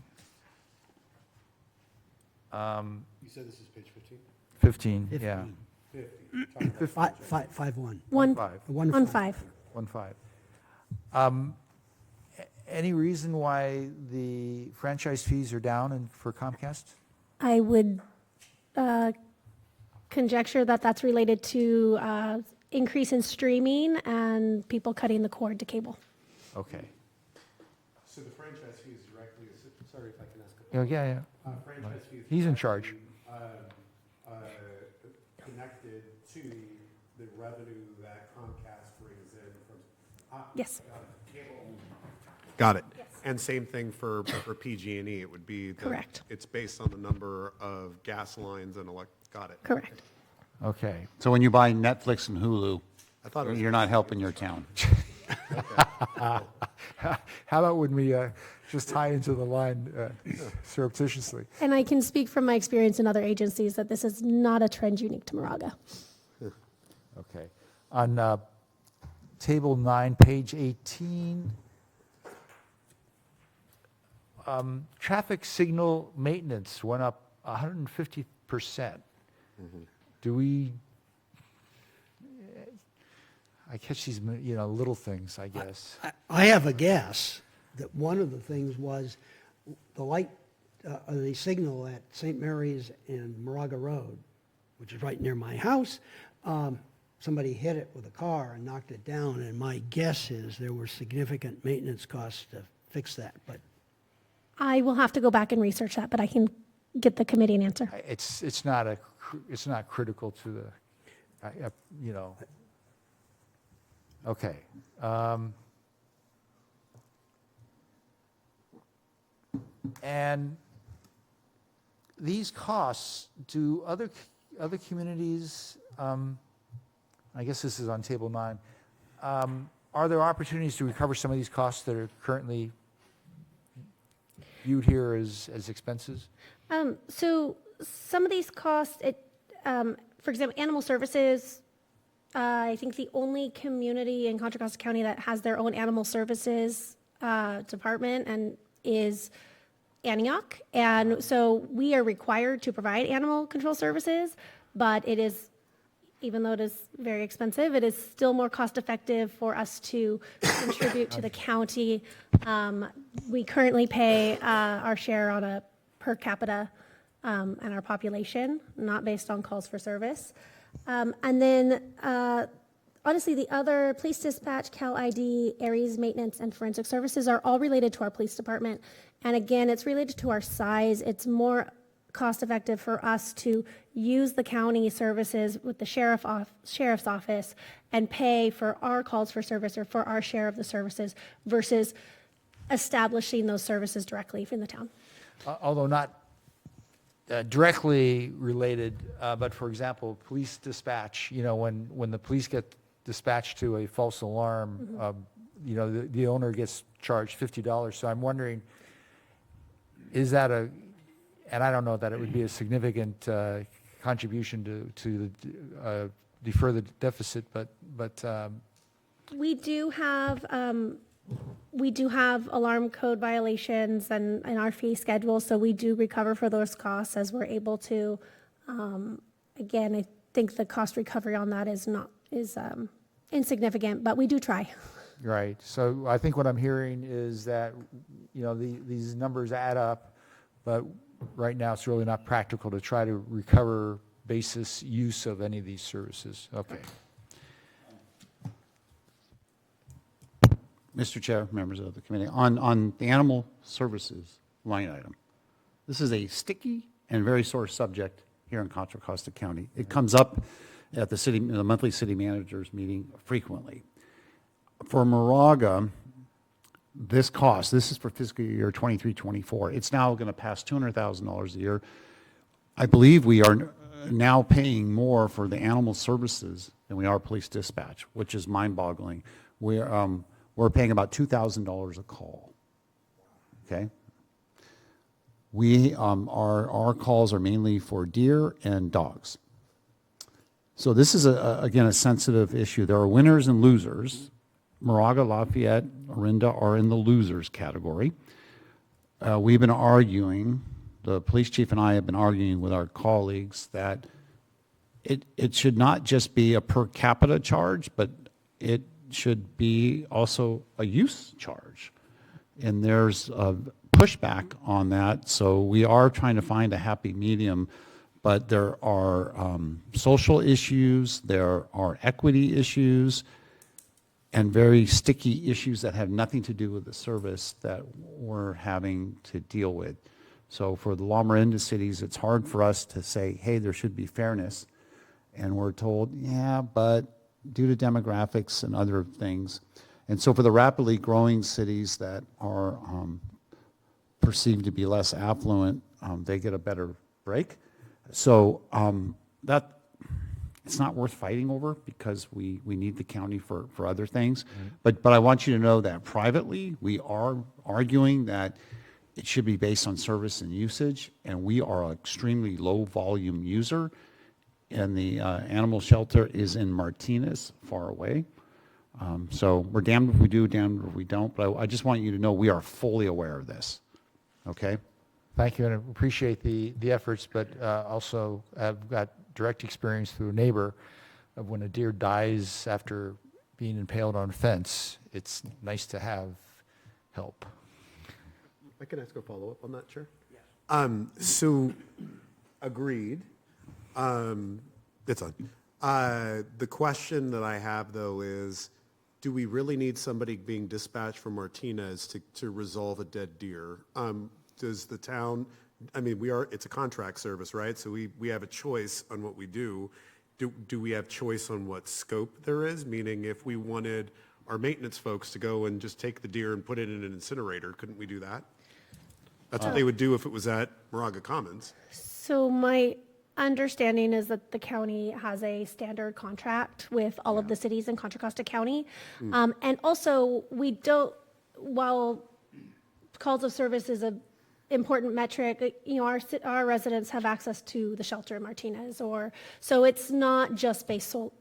You said this is page 15? 15, yeah. 50. 5-1. One, Five. 1-5. 1.5. Any reason why the franchise fees are down for Comcast? I would conjecture that that's related to increase in streaming and people cutting the cord to cable. Okay. So the franchise fee is directly, sorry if I can ask a Yeah. franchise fee is He's in charge. connected to the revenue that Comcast brings in from Yes. cable. Got it. And same thing for PG&E. It would be that Correct. it's based on the number of gas lines and got it. Correct. Okay. So when you buy Netflix and Hulu, I thought it was you're not helping your town. How about when we just tie into the line surreptitiously? And I can speak from my experience in other agencies that this is not a trend unique to Moraga. Okay. On table 9, page 18, traffic signal maintenance went up 150%. Do we, I catch these, little things, I guess. I have a guess that one of the things was the light, the signal at St. Mary's and Moraga Road, which is right near my house. Somebody hit it with a car and knocked it down, and my guess is there were significant maintenance costs to fix that, but I will have to go back and research that, but I can get the committee an answer. It's not critical to the, you know. Okay. And these costs, do other communities, I guess this is on table 9, are there opportunities to recover some of these costs that are currently viewed here as expenses? So some of these costs, for example, animal services, I think the only community in Contra Costa County that has their own animal services department and is Antioch. And so we are required to provide animal control services, but it is, even though it is very expensive, it is still more cost effective for us to contribute to the county. We currently pay our share on a per capita and our population, not based on calls for service. And then, honestly, the other police dispatch, Cal ID, Aries maintenance, and forensic services are all related to our police department. And again, it's related to our size. It's more cost effective for us to use the county services with the sheriff's office and pay for our calls for service or for our share of the services versus establishing those services directly in the town. Although not directly related, but for example, police dispatch, you know, when the police get dispatched to a false alarm, you know, the owner gets charged $50. So I'm wondering, is that and I don't know that it would be a significant contribution to defer the deficit, but We do have alarm code violations and in our fee schedule, so we do recover for those costs as we're able to. Again, I think the cost recovery on that is insignificant, but we do try. right. So I think what I'm hearing is that, you know, these numbers add up, but right now it's really not practical to try to recover basis use of any of these services. Okay. Mr. Chair, members of the committee, on the animal services line item, this is a sticky and very sore subject here in Contra Costa County. It comes up at the monthly city managers meeting frequently. For Moraga, this is for fiscal year 23-24. It's now going to pass $200,000 a year. I believe we are now paying more for the animal services than we are police dispatch, which is mind-boggling. We're paying about $2,000 a call. Okay. Our calls are mainly for deer and dogs. So this is again a sensitive issue. There are winners and losers. Moraga, Lafayette, Orinda are in the losers category. We've been arguing, the police chief and I have been arguing with our colleagues that it should not just be a per capita charge, but it should be also a use charge. And there's a pushback on that, so we are trying to find a happy medium, but there are social issues, there are equity issues, and very sticky issues that have nothing to do with the service that we're having to deal with. So for the Loma Linda cities, it's hard for us to say, hey, there should be fairness. And we're told, yeah, but due to demographics and other things. And so for the rapidly growing cities that are perceived to be less affluent, they get a better break. So that it's not worth fighting over because we need the county for other things. But I want you to know that privately, we are arguing that it should be based on service and usage, and we are an extremely low volume user. And the animal shelter is in Martinez, far away. So we're damned if we do, damned if we don't. But I just want you to know we are fully aware of this. Okay? Thank you, and I appreciate the efforts, but also I've got direct experience through a neighbor of when a deer dies after being impaled on a fence. It's nice to have help. I can ask a follow-up on that, Chair? Yeah. So, agreed. It's on. The question that I have, though, is do we really need somebody being dispatched from Martinez to resolve a dead deer? does the town, I mean, it's a contract service, right? So we have a choice on what we do. Do we have choice on what scope there is? Meaning if we wanted our maintenance folks to go and just take the deer and put it in an incinerator, couldn't we do that? That's what they would do if it was at Moraga Commons. So my understanding is that the county has a standard contract with all of the cities in Contra Costa County. And also, we don't, while calls of service is an important metric, you know, our residents have access to the shelter in Martinez, so it's not just based so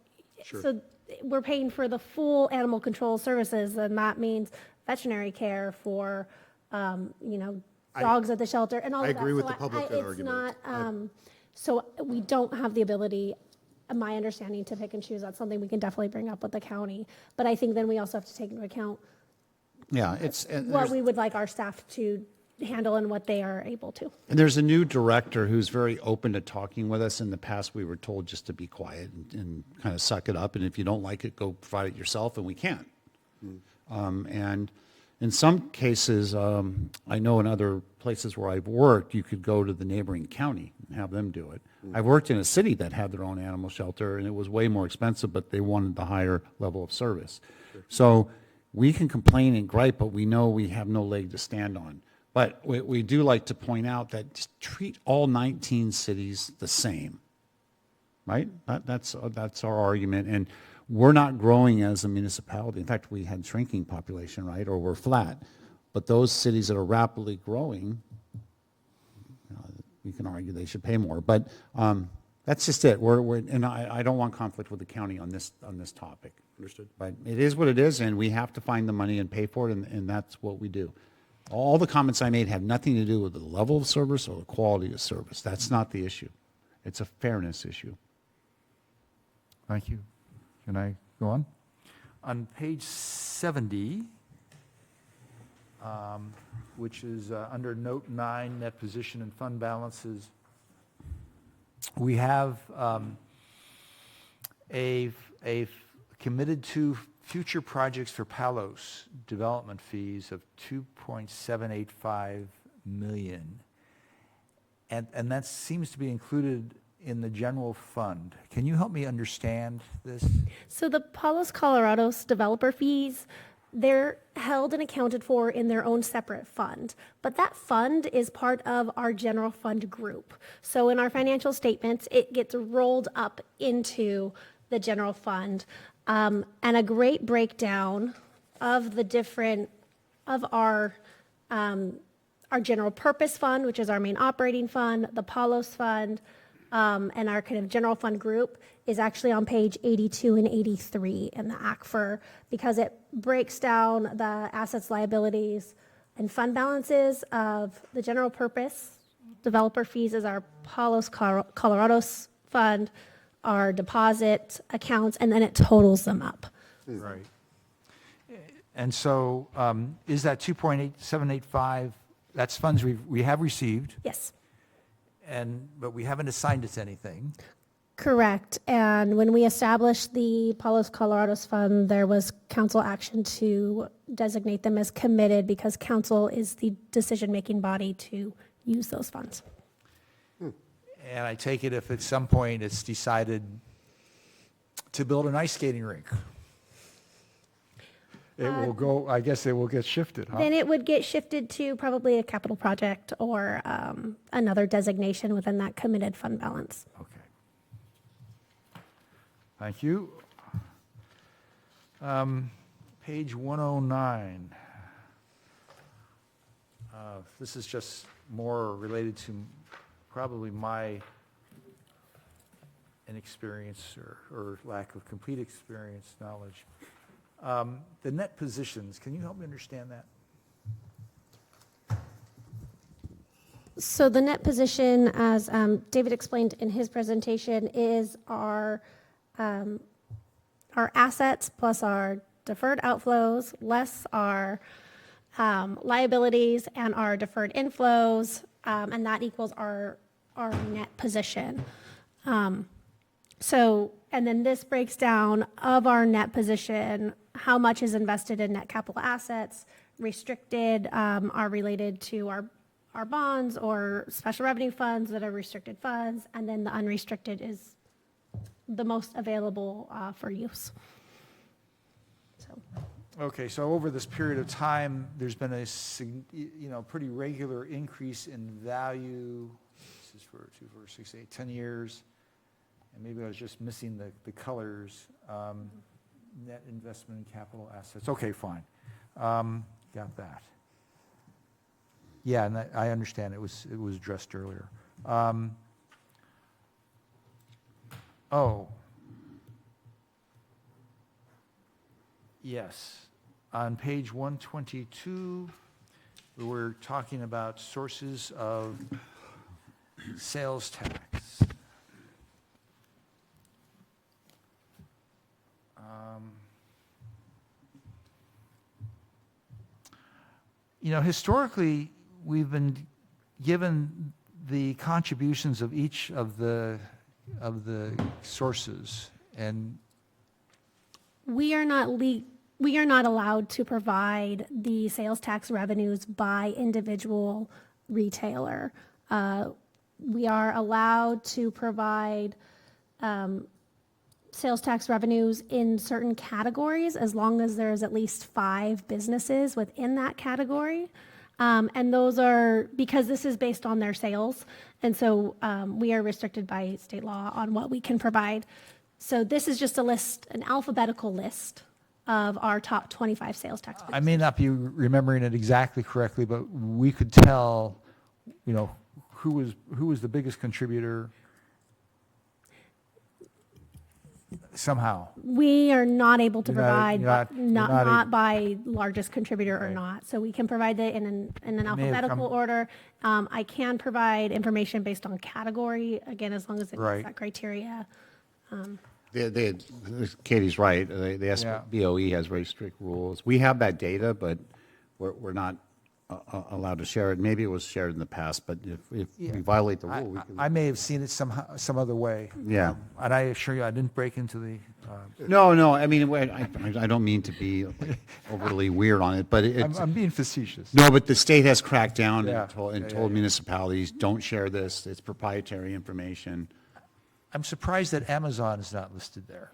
we're paying for the full animal control services, and that means veterinary care for, you know, dogs at the shelter and all of that. I agree with So the public good argument. It's not, so we don't have the ability, my understanding, to pick and choose. That's something we can definitely bring up with the county. But I think then we also have to take into account Yeah, what we would like our staff to handle and what they are able to. and there's a new director who's very open to talking with us. In the past, we were told just to be quiet and kind of suck it up, and if you don't like it, go provide it yourself, and we can't. And in some cases, I know in other places where I've worked, you could go to the neighboring county and have them do it. I've worked in a city that had their own animal shelter, and it was way more expensive, but they wanted the higher level of service. So we can complain and gripe, but we know we have no leg to stand on. But we do like to point out that just treat all 19 cities the same, right? That's our argument. And we're not growing as a municipality. In fact, we had shrinking population, right? Or we're flat. But those cities that are rapidly growing, we can argue they should pay more. But that's just it. And I don't want conflict with the county on this topic. Understood. But it is what it is, and we have to find the money and pay for it, and that's what we do. All the comments I made have nothing to do with the level of service or the quality of service. That's not the issue. It's a fairness issue. Thank you. Can I go on? On page 70, which is under note 9, net position and fund balances, we have a committed to future projects for Palos development fees of $2.785 million. And that seems to be included in the general fund. Can you help me understand this? So the Palos Colorados developer fees, they're held and accounted for in their own separate fund. But that fund is part of our general fund group. So in our financial statements, it gets rolled up into the general fund. And a great breakdown of the different, of our general purpose fund, which is our main operating fund, the Palos fund, and our kind of general fund group is actually on page 82 and 83 in the ACFR, because it breaks down the assets, liabilities, and fund balances of the general purpose. Developer fees is our Palos Colorados fund, our deposit accounts, and then it totals them up. Right. And so is that 2.8785, that's funds we have received, Yes, but we haven't assigned it to anything. correct. And when we established the Palos Colorados fund, there was council action to designate them as committed because council is the decision-making body to use those funds. And I take it if at some point it's decided to build an ice skating rink, it will go, I guess it will get shifted, huh? Then it would get shifted to probably a capital project or another designation within that committed fund balance. Okay. Thank you. Page 109. This is just more related to probably my inexperience or lack of complete experience, knowledge. The net positions, can you help me understand that? So the net position, as David explained in his presentation, is our assets plus our deferred outflows, less our liabilities and our deferred inflows, and that equals our net position. And then this breaks down of our net position, how much is invested in net capital assets, restricted are related to our our bonds or special revenue funds that are restricted funds, and then the unrestricted is the most available for use. So, Okay, so over this period of time, there's been a, pretty regular increase in value. This is for 2, 4, 6, 8, 10 years. And maybe I was just missing the colors. Net investment in capital assets. Okay, fine. Got that. Yeah, and I understand it was addressed earlier. Yes. On page 122, we were talking about sources of sales tax. Historically, we've been given the contributions of each of the sources, and we are not allowed to provide the sales tax revenues by individual retailer. We are allowed to provide sales tax revenues in certain categories as long as there's at least 5 businesses within that category. And those are, because this is based on their sales, and so we are restricted by state law on what we can provide. So this is just a list, an alphabetical list of our top 25 sales tax I producers. may not be remembering it exactly correctly, but we could tell, who was the biggest contributor somehow. We are not able to You're not- provide, you're not- you're not by largest contributor or Right. not. So we can provide it in an may have alphabetical come- order. I can provide information based on category, again, as long as it Right. meets that criteria. Katie's right. The Yeah. SBOE has very strict rules. We have that data, but we're not allowed to share it. Maybe it was shared in the past, but if we violate the rule, we can. I may have seen it some other way. Yeah. And I assure you, I didn't break into the, No, I mean, I don't mean to be like, overly weird on it, but it's, I'm being facetious. no, but the state has cracked down Yeah. and told Yeah, yeah, yeah. municipalities, don't share this, it's proprietary information. I'm surprised that Amazon is not listed there.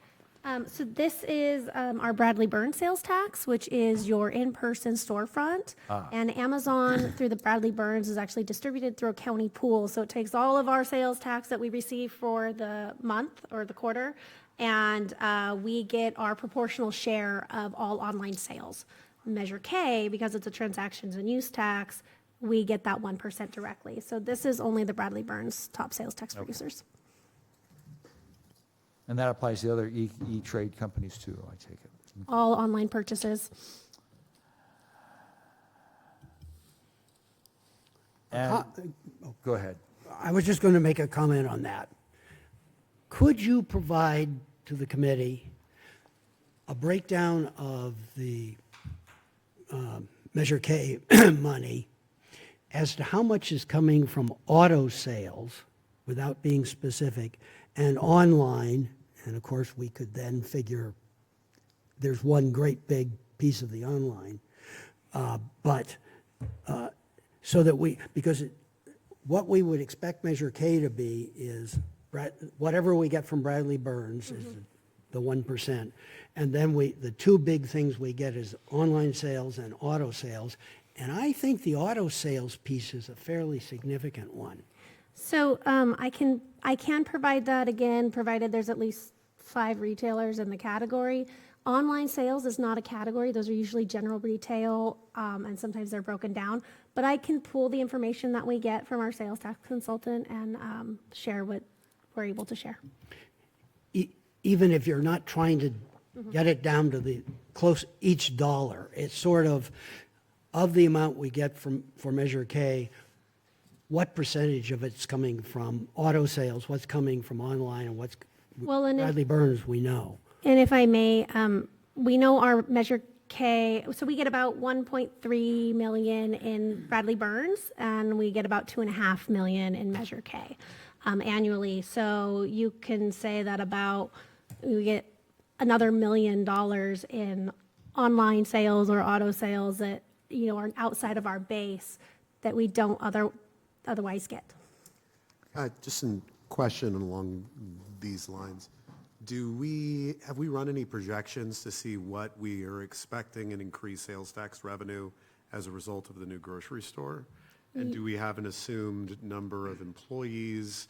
So this is our Bradley Burns sales tax, which is your in-person storefront. And Amazon, through the Bradley Burns, is actually distributed through a county pool. So it takes all of our sales tax that we receive for the month or the quarter, and we get our proportional share of all online sales. Measure K, because it's a transactions and use tax, we get that 1% directly. So this is only the Bradley Burns top sales tax producers. And that applies to the other e-trade companies too, I take it. All online purchases. And, go ahead. I was just going to make a comment on that. Could you provide to the committee a breakdown of the Measure K money as to how much is coming from auto sales, without being specific, and online? And of course, we could then figure there's one great big piece of the online. So that because what we would expect Measure K to be is whatever we get from Bradley Burns is the 1%. And then the 2 big things we get is online sales and auto sales. And I think the auto sales piece is a fairly significant one. So I can provide that again, provided there's at least 5 retailers in the category. Online sales is not a category. Those are usually general retail, and sometimes they're broken down. But I can pull the information that we get from our sales tax consultant and share what we're able to share. Even if you're not trying to get it down to the close each dollar, it's sort of the amount we get for Measure K, what percentage of it's coming from auto sales, what's coming from online, and what's Bradley Burns, we know. And if I may, we know our Measure K, so we get about 1.3 million in Bradley Burns, and we get about 2.5 million in Measure K annually. So you can say that we get another $1 million in online sales or auto sales that are outside of our base. that we don't otherwise get. Just a question along these lines. Have we run any projections to see what we are expecting in increased sales tax revenue as a result of the new grocery store? And do we have an assumed number of employees?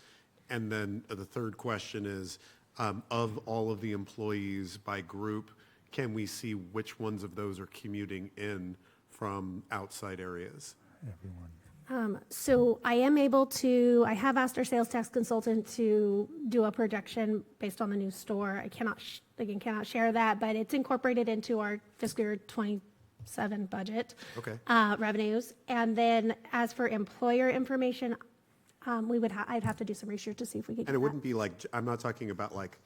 And then the third question is, of all of the employees by group, can we see which ones of those are commuting in from outside areas? So I have asked our sales tax consultant to do a projection based on the new store. I cannot share that, but it's incorporated into our fiscal year 27 budget. Okay. Revenues. And then as for employer information, I'd have to do some research to see if we could get And it that. wouldn't be like, I'm not talking about like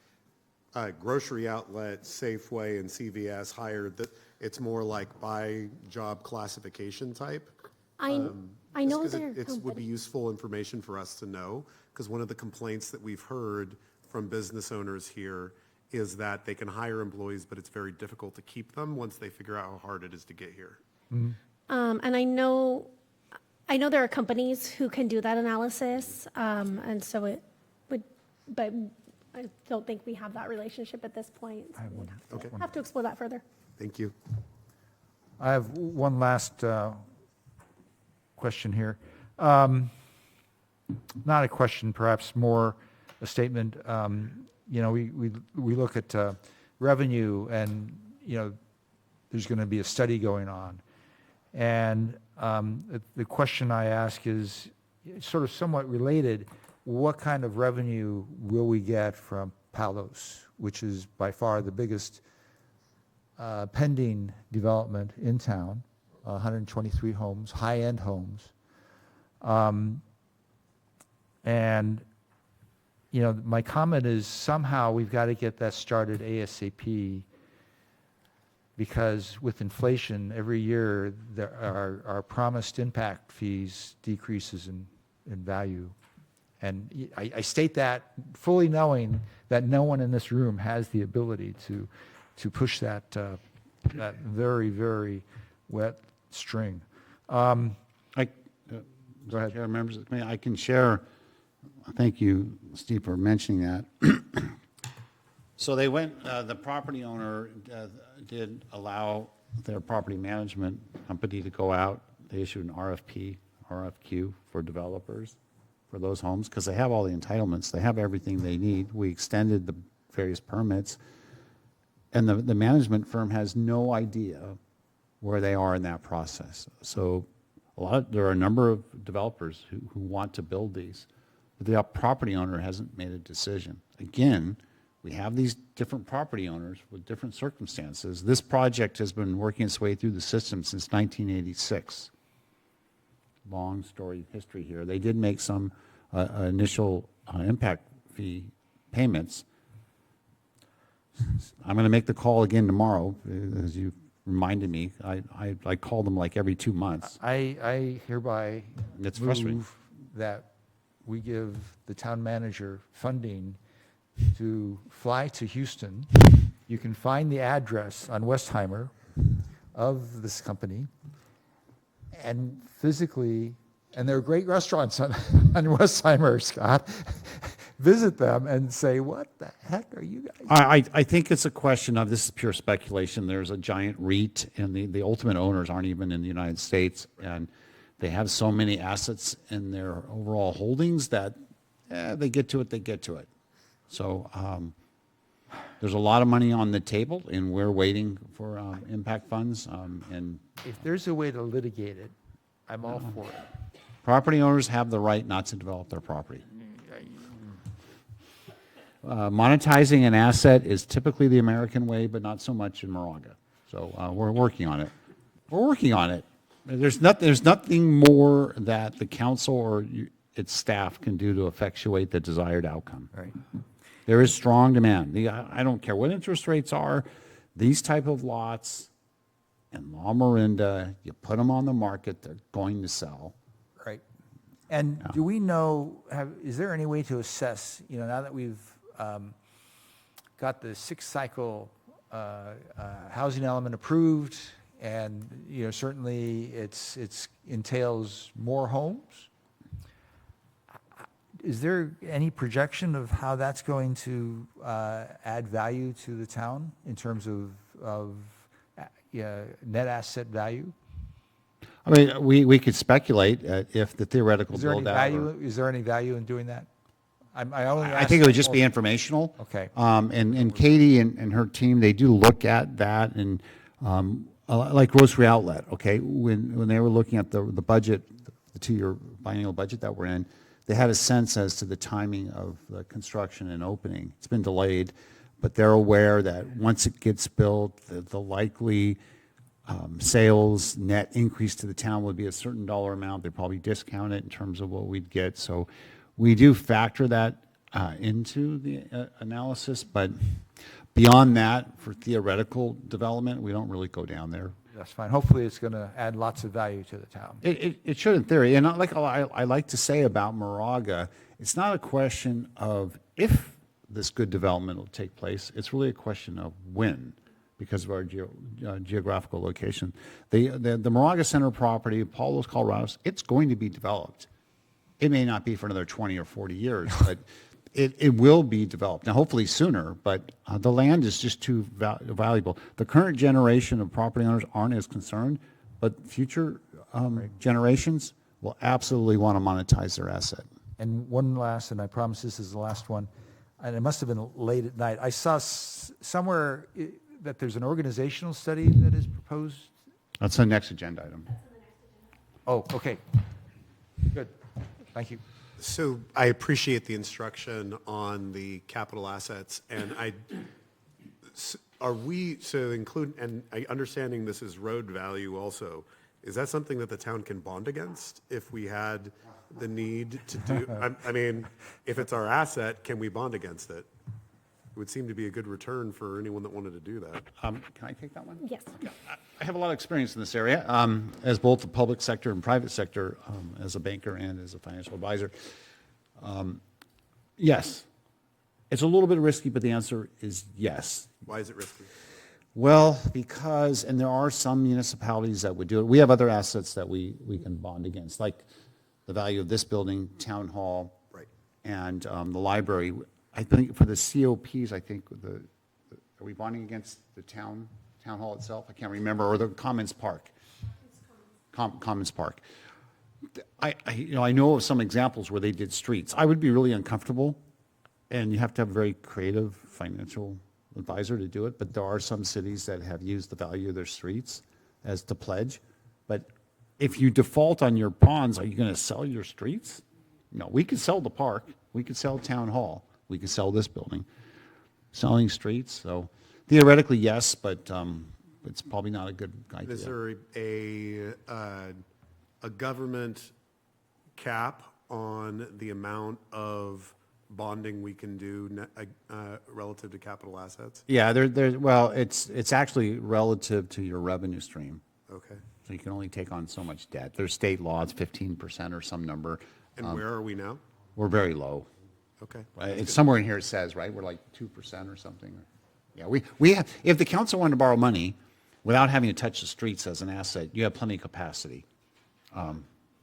grocery outlet, Safeway, and CVS hired, it's more like by job classification type. I know Just 'cause their it would be company. useful information for us to know, because one of the complaints that we've heard from business owners here is that they can hire employees, but it's very difficult to keep them once they figure out how hard it is to get here. And I know there are companies who can do that analysis, and so it would, but I don't think we have that relationship at this point. So we'd Okay. have to explore that further. Thank you. I have one last question here. Not a question, perhaps more a statement. We look at revenue, and there's going to be a study going on, and the question I ask is sort of somewhat related. What kind of revenue will we get from Palos, which is by far the biggest pending development in town, 123 homes, high-end homes. My comment is somehow we've got to get that started ASAP, because with inflation, every year our promised impact fees decreases in value. And I state that fully knowing that no one in this room has the ability to push that very, very wet string. Go ahead. Chair, members of the committee, I can share. Thank you, Steve, for mentioning that. So they went, the property owner did allow their property management company to go out. They issued an RFQ for developers for those homes, because they have all the entitlements. They have everything they need. We extended the various permits, and the management firm has no idea where they are in that process. So there are a number of developers who want to build these, but the property owner hasn't made a decision. Again, we have these different property owners with different circumstances. This project has been working its way through the system since 1986. Long story history here. They did make some initial impact fee payments. I'm going to make the call again tomorrow, as you reminded me. I call them like every 2 months. I hereby It's frustrating. move that we give the town manager funding to fly to Houston. You can find the address on Westheimer of this company, and physically, and there are great restaurants on Westheimer, Scott, visit them and say, what the heck are you guys? I think it's a question of, this is pure speculation. There's a giant REIT, and the ultimate owners aren't even in the United States, and they have so many assets in their overall holdings that they get to it. So there's a lot of money on the table, and we're waiting for impact funds. And If there's a way to litigate it, I'm all for it. property owners have the right not to develop their property. Monetizing an asset is typically the American way, but not so much in Moraga. So we're working on it. There's nothing more that the council or its staff can do to effectuate the desired outcome. Right. There is strong demand. I don't care what interest rates are, these type of lots in La Miranda, you put them on the market, they're going to sell. Right. And do we know, is there any way to assess, now that we've got the 6th cycle housing element approved And, certainly it's entails more homes. Is there any projection of how that's going to add value to the town in terms of net asset value? I mean, we could speculate if the theoretical Is there any build out. value? Is there any value in doing that? I think it would just be informational. Okay. And Katie and her team, they do look at that, and like grocery outlet, okay? When they were looking at the budget, the 2-year biennial budget that we're in, they had a sense as to the timing of the construction and opening. It's been delayed, but they're aware that once it gets built, the likely sales net increase to the town would be a certain dollar amount. They'd probably discount it in terms of what we'd get. So we do factor that into the analysis, but beyond that, for theoretical development, we don't really go down there. That's fine. Hopefully, it's going to add lots of value to the town. It should in theory. And like I like to say about Moraga, it's not a question of if this good development will take place. It's really a question of when, because of our geographical location. The Moraga Center property, Paulos, Colorado, it's going to be developed. It may not be for another 20 or 40 years, but it will be developed. Now, hopefully sooner, but the land is just too valuable. The current generation of property owners aren't as concerned, but future generations will absolutely want to monetize their asset. And one last, and I promise this is the last one, and it must have been late at night. I saw somewhere that there's an organizational study that is proposed. That's the next agenda item. Oh, okay. Good. Thank you. So I appreciate the instruction on the capital assets, and understanding this is road value also, is that something that the town can bond against if we had the need to do, I mean, if it's our asset, can we bond against it? It would seem to be a good return for anyone that wanted to do that. Can I take that one? Yes. I have a lot of experience in this area, as both the public sector and private sector, as a banker and as a financial advisor. Yes, it's a little bit risky, but the answer is yes. Why is it risky? Well, because, and there are some municipalities that would do it. We have other assets that we can bond against, like the value of this building, town hall, Right. and the library. I think for the COPs, I think are we bonding against the town hall itself? I can't remember, or the Commons Park. Commons Park. I know of some examples where they did streets. I would be really uncomfortable, and you have to have a very creative financial advisor to do it, but there are some cities that have used the value of their streets as to pledge. But if you default on your bonds, are you going to sell your streets? No, we could sell the park, we could sell town hall, we could sell this building. Selling streets, so theoretically, yes, but it's probably not a good idea. Is there a government cap on the amount of bonding we can do relative to capital assets? Yeah, well, it's actually relative to your revenue stream. Okay. So you can only take on so much debt. There's state laws, 15% or some number. And where are we now? We're very low. Okay. It's somewhere in here it says, right, we're like 2% or something. Yeah, we have, if the council wanted to borrow money without having to touch the streets as an asset, you have plenty of capacity.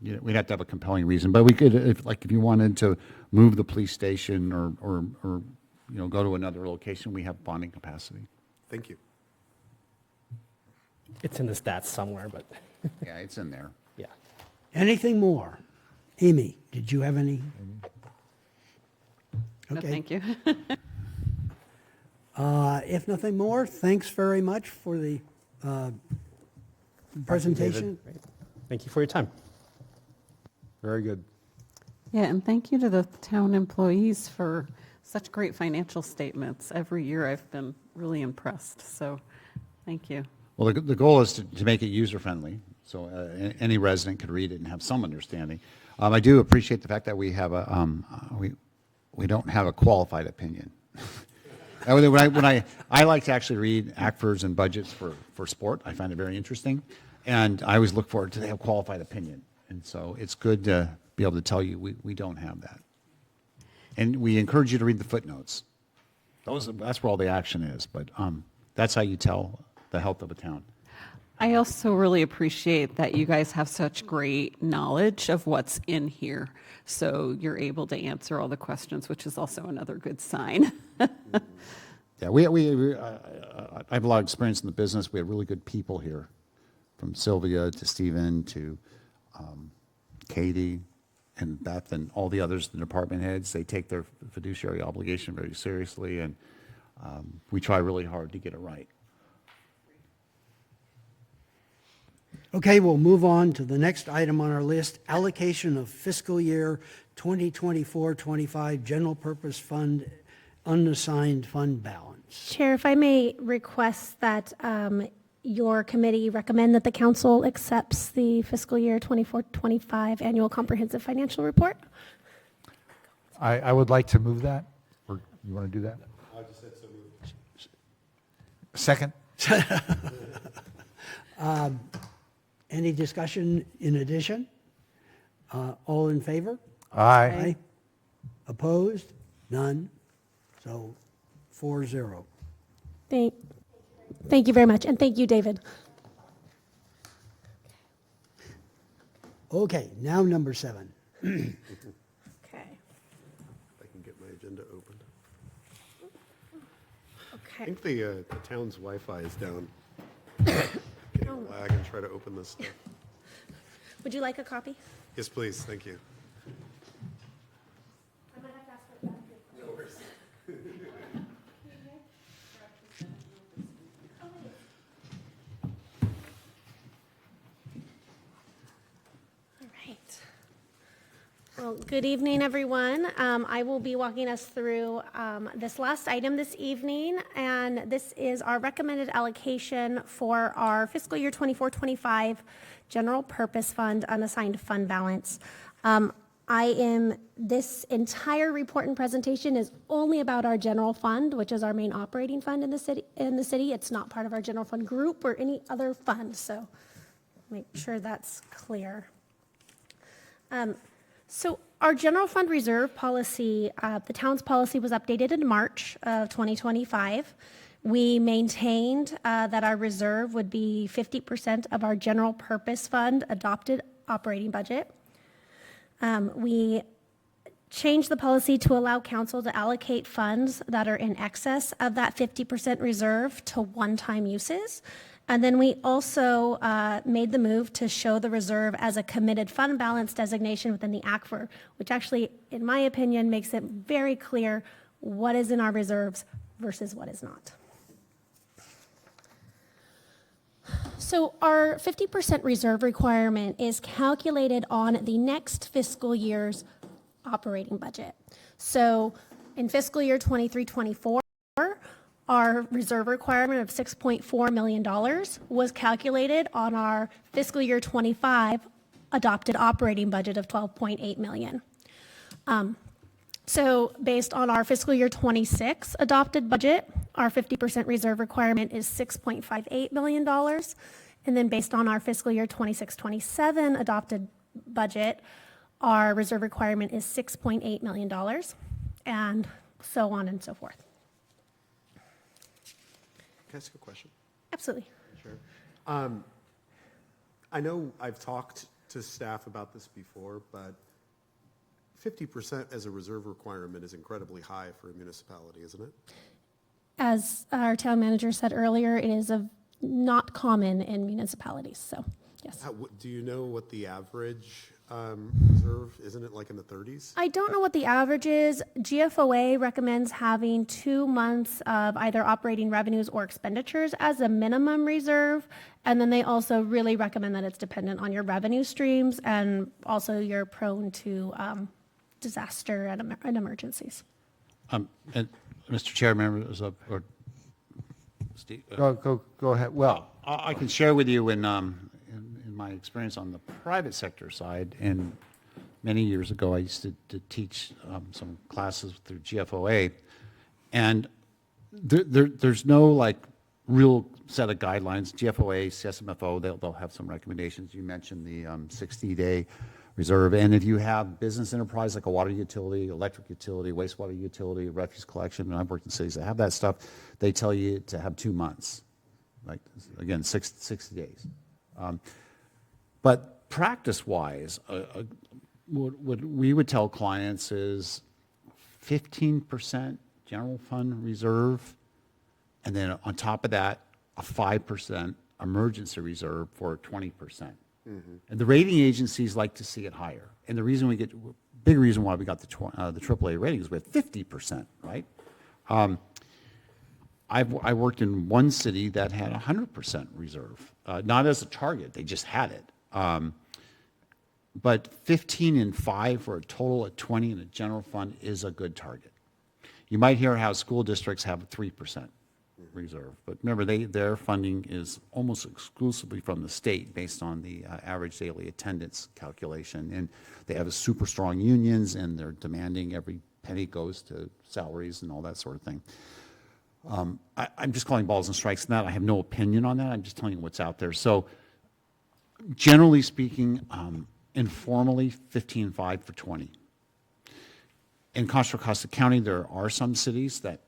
We'd have to have a compelling reason, but we could, if you wanted to move the police station or go to another location, we have bonding capacity. Thank you. It's in the stats somewhere, but Yeah, it's in there. yeah. Anything more? Amy, did you have any? No, thank you. If nothing more, thanks very much for the presentation. Thank you for your time. Very good. Yeah, and thank you to the town employees for such great financial statements. Every year I've been really impressed, so thank you. Well, the goal is to make it user-friendly, so any resident could read it and have some understanding. I do appreciate the fact that we have we don't have a qualified opinion. I like to actually read ACFRs and budgets for sport. I find it very interesting, and I always look forward to they have qualified opinion. And so it's good to be able to tell you we don't have that. And we encourage you to read the footnotes. That's where all the action is, but that's how you tell the health of a town. I also really appreciate that you guys have such great knowledge of what's in here. So you're able to answer all the questions, which is also another good sign. Yeah, I have a lot of experience in the business. We have really good people here, from Sylvia to Stephen to Katie and Beth and all the others, the department heads. They take their fiduciary obligation very seriously, and we try really hard to get it right. Okay, we'll move on to the next item on our list, allocation of fiscal year 2024-25 general purpose fund unassigned fund balance. Chair, if I may request that your committee recommend that the council accepts the fiscal year 24-25 annual comprehensive financial report. I would like to move that, or you want to do that? I just said so moved. Second? Any discussion in addition? All in favor? Aye. Opposed? None. So 4-0. Thank you very much, and thank you, David. Okay, now number 7. Okay. I can get my agenda open. I Okay. think the town's Wi-Fi is down. Can lag and try to open this stuff. Would you like a copy? Yes, please, thank you. All right. Well, good evening, everyone. I will be walking us through this last item this evening, and this is our recommended allocation for our fiscal year 24-25 general purpose fund unassigned fund balance. This entire report and presentation is only about our general fund, which is our main operating fund in the city. It's not part of our general fund group or any other fund, so make sure that's clear. So our general fund reserve policy, the town's policy was updated in March of 2025. We maintained that our reserve would be 50% of our general purpose fund adopted operating budget. We changed the policy to allow council to allocate funds that are in excess of that 50% reserve to one-time uses. And then we also made the move to show the reserve as a committed fund balance designation within the ACFR, which actually, in my opinion, makes it very clear what is in our reserves versus what is not. So our 50% reserve requirement is calculated on the next fiscal year's operating budget. So in fiscal year 23-24, our reserve requirement of $6.4 million was calculated on our fiscal year 25 adopted operating budget of $12.8 million. So based on our fiscal year 26 adopted budget, our 50% reserve requirement is $6.58 million. And then based on our fiscal year 26-27 adopted budget, our reserve requirement is $6.8 million, and so on and so forth. Can I ask a question? Absolutely. Sure. I know I've talked to staff about this before, but 50% as a reserve requirement is incredibly high for a municipality, isn't it? As our town manager said earlier, it is not common in municipalities, so yes. Do you know what the average reserve, isn't it like in the 30s? I don't know what the average is. GFOA recommends having 2 months of either operating revenues or expenditures as a minimum reserve. And then they also really recommend that it's dependent on your revenue streams, and also you're prone to disaster and emergencies. And Mr. Chair, members of, or Steve? Go ahead. Well, I can share with you in my experience on the private sector side, and many years ago I used to teach some classes through GFOA, and there's no like real set of guidelines. GFOA, CSMFO, they'll have some recommendations. You mentioned the 60-day reserve, and if you have business enterprise like a water utility, electric utility, wastewater utility, refuse collection, and I've worked in cities that have that stuff, they tell you to have 2 months. like, again, 60 days. But practice-wise, what we would tell clients is 15% general fund reserve, and then on top of that, a 5% emergency reserve for 20%. And the rating agencies like to see it higher. And the reason big reason why we got the AAA rating is we have 50%, right? I worked in one city that had 100% reserve, not as a target, they just had it. But 15 and 5 for a total of 20 in a general fund is a good target. You might hear how school districts have a 3% reserve, but remember, their funding is almost exclusively from the state based on the average daily attendance calculation, and they have a super strong unions, and they're demanding every penny goes to salaries and all that sort of thing. I'm just calling balls and strikes on that. I have no opinion on that. I'm just telling you what's out there. So generally speaking, informally, 15.5 for 20. In Contra Costa County, there are some cities that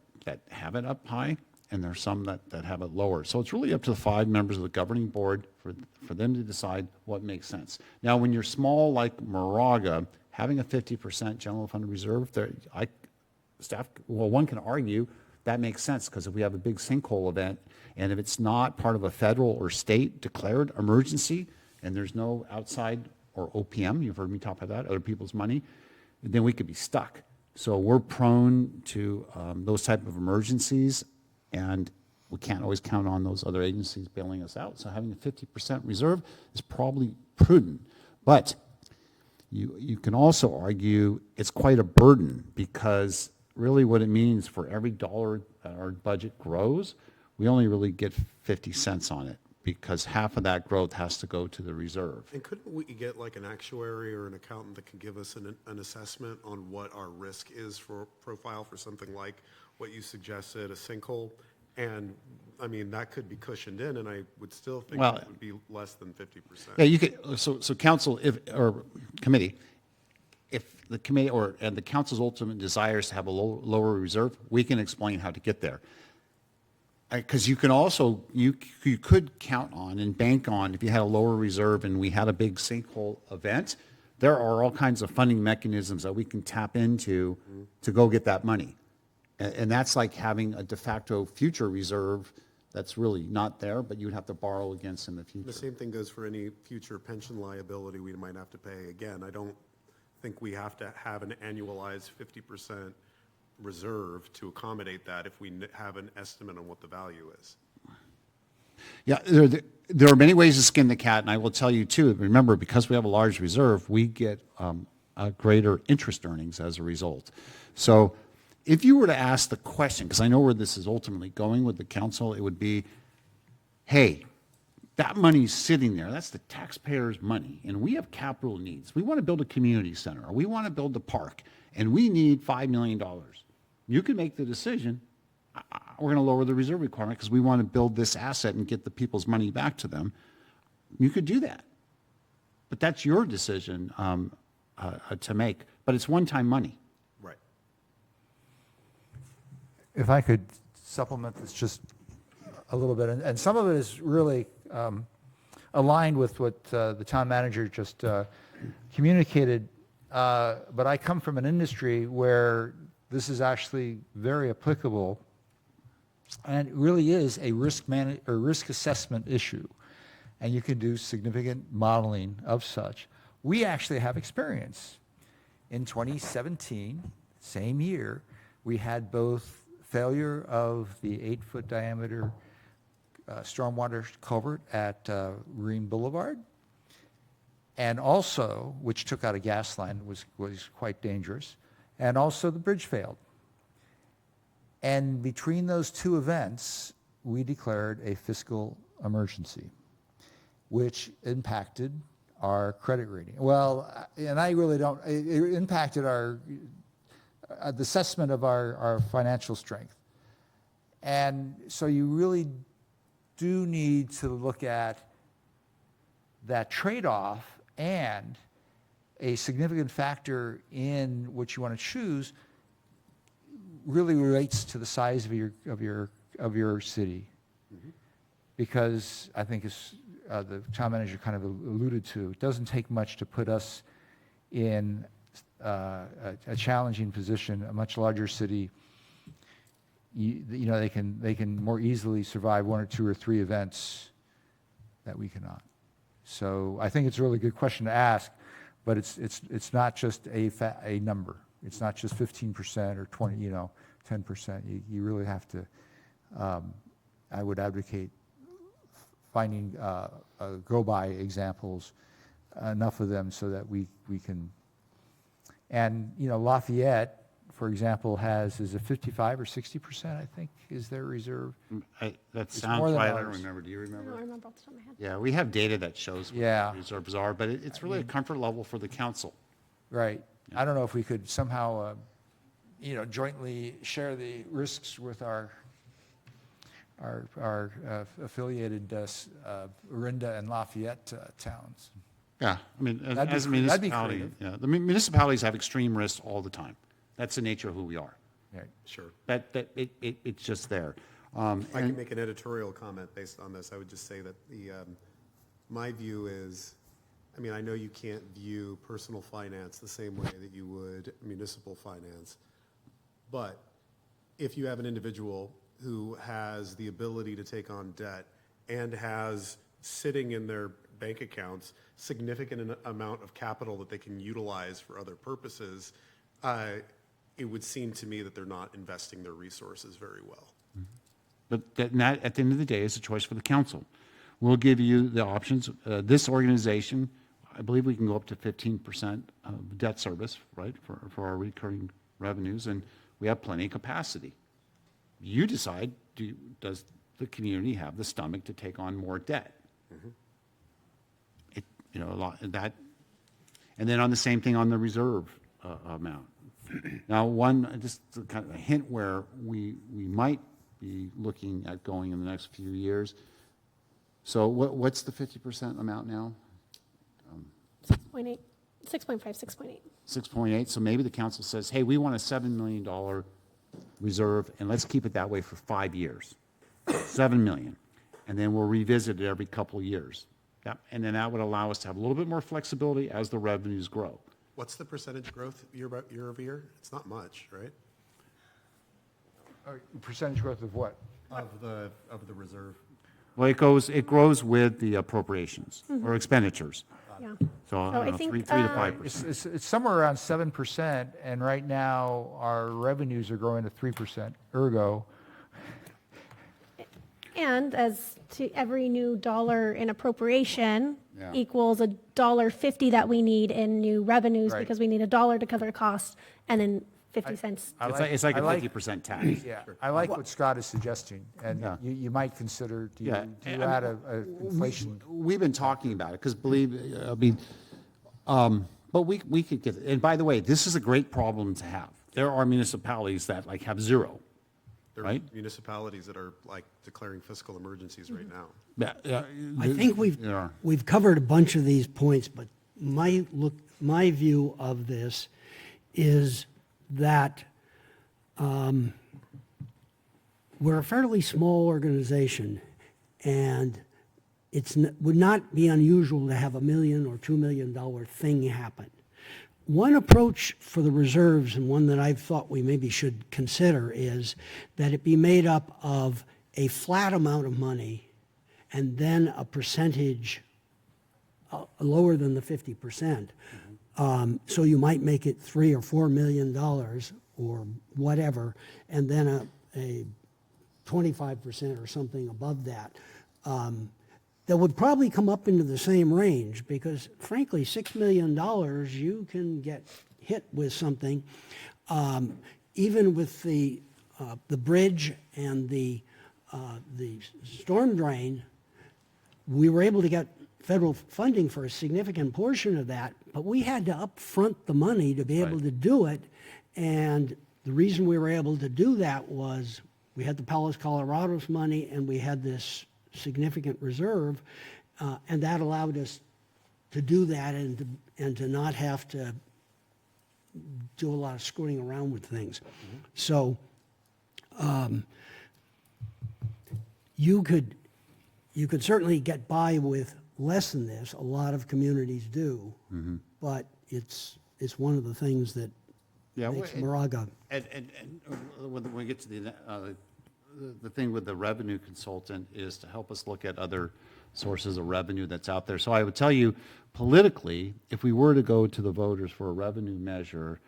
have it up high, and there are some that have it lower. So it's really up to the 5 members of the governing board for them to decide what makes sense. Now, when you're small like Moraga, having a 50% general fund reserve, one can argue that makes sense, because if we have a big sinkhole event, and if it's not part of a federal or state declared emergency, and there's no outside or OPM, you've heard me talk about that, other people's money, then we could be stuck. So we're prone to those type of emergencies, and we can't always count on those other agencies bailing us out. So having a 50% reserve is probably prudent. But you can also argue it's quite a burden, because really what it means, for every dollar that our budget grows, we only really get 50 cents on it, because half of that growth has to go to the reserve. And couldn't we get like an actuary or an accountant that can give us an assessment on what our risk is for profile for something like what you suggested, a sinkhole? And I mean, that could be cushioned in, and I would still think it would be less than 50%. Yeah, you could. So council, or committee, if the committee and the council's ultimate desire is to have a lower reserve, we can explain how to get there. Because you can also, you could count on and bank on, if you had a lower reserve and we had a big sinkhole event, there are all kinds of funding mechanisms that we can tap into to go get that money. And that's like having a de facto future reserve that's really not there, but you'd have to borrow against in the future. The same thing goes for any future pension liability we might have to pay. Again, I don't think we have to have an annualized 50% reserve to accommodate that if we have an estimate on what the value is. Yeah, there are many ways to skin the cat, and I will tell you too, remember, because we have a large reserve, we get a greater interest earnings as a result. So if you were to ask the question, because I know where this is ultimately going with the council, it would be, hey, that money's sitting there, that's the taxpayers' money, and we have capital needs. We want to build a community center, or we want to build a park, and we need $5 million. You can make the decision, we're going to lower the reserve requirement because we want to build this asset and get the people's money back to them. You could do that. But that's your decision to make. But it's one-time money. Right. If I could supplement this just a little bit, and some of it is really aligned with what the town manager just communicated, but I come from an industry where this is actually very applicable, and it really is a risk assessment issue, and you can do significant modeling of such. We actually have experience. In 2017, same year, we had both failure of the 8-foot diameter stormwater culvert at Marine Boulevard, and also, which took out a gas line, was quite dangerous, and also the bridge failed. And between those two events, we declared a fiscal emergency, which impacted our credit rating. Well, and I really don't, it impacted our the assessment of our financial strength. And so you really do need to look at that trade-off, and a significant factor in what you want to choose really relates to the size of your city. because I think as the town manager kind of alluded to, it doesn't take much to put us in a challenging position. A much larger city, you know, they can more easily survive 1 or 2 or 3 events that we cannot. So I think it's a really good question to ask, but it's not just a number. It's not just 15% or 20, 10%. You really have to. I would advocate finding go-by examples, enough of them so that we can. And Lafayette, for example, is it 55 or 60%? I think is their reserve. That It's sounds more than right. I don't ours. remember. Do you I remember? don't remember off the top of my head. Yeah, we have data that shows what Yeah. the reserves are, but it's really a comfort level for the council. Right. I don't know if we could somehow, jointly share the risks with our affiliated Orinda and Lafayette towns. Yeah, I mean, That'd be as a cre- that'd be municipality, creative. yeah, the municipalities have extreme risks all the time. That's the nature of who we are. Right. Sure. It's just there. If I And- can make an editorial comment based on this, I would just say that my view is, I mean, I know you can't view personal finance the same way that you would municipal finance, but if you have an individual who has the ability to take on debt and has sitting in their bank accounts significant amount of capital that they can utilize for other purposes, it would seem to me that they're not investing their resources very well. But that, at the end of the day, is a choice for the council. We'll give you the options. This organization, I believe we can go up to 15% of debt service, right, for our recurring revenues, and we have plenty of capacity. You decide, does the community have the stomach to take on more debt? A lot of that. And then on the same thing on the reserve amount. Now, just kind of a hint where we might be looking at going in the next few years. So what's the 50% amount now? 6.8, 6.5, 6.8. 6.8. So maybe the council says, hey, we want a $7 million reserve, and let's keep it that way for 5 years. 7 million. And then we'll revisit it every couple of years. Yep. And then that would allow us to have a little bit more flexibility as the revenues grow. What's the percentage growth year over year? It's not much, right? Percentage growth of what? Of the reserve. Well, it grows with the appropriations or expenditures. Yeah. So I I don't know, think, 3 to 5%. It's somewhere around 7%, and right now our revenues are growing at 3%. Ergo, And as to every new dollar in appropriation Yeah. equals $1.50 that we need in new revenues Right. because we need $1 to cover costs and then 50 cents. It's like I a like- 50% tax. yeah, I like what Scott is suggesting, and Yeah. you might consider, do Yeah, you and add a inflation? We've been talking about it, because but we could get, and by the way, this is a great problem to have. There are municipalities that have zero, There are right? municipalities that are declaring fiscal emergencies right now. I think Yeah. we've covered a bunch of these points, but my view of this is that we're a fairly small organization, and would not be unusual to have $1 million or $2 million thing happen. One approach for the reserves, and one that I've thought we maybe should consider, is that it be made up of a flat amount of money and then a percentage lower than the 50%. So you might make it $3 or $4 million or whatever, and then a 25% or something above that. That would probably come up into the same range, because frankly, $6 million, you can get hit with something. Even with the bridge and the storm drain, we were able to get federal funding for a significant portion of that, but we had to upfront the money to be able to do it. And the reason we were able to do that was we had the Palos Colorado's money, and we had this significant reserve, and that allowed us to do that and to not have to do a lot of screwing around with things. So you could you could certainly get by with less than this. A lot of communities do. But it's one of the things that Yeah, makes well, Moraga. And when we get to the thing with the revenue consultant is to help us look at other sources of revenue that's out there. So I would tell you, politically, if we were to go to the voters for a revenue measure,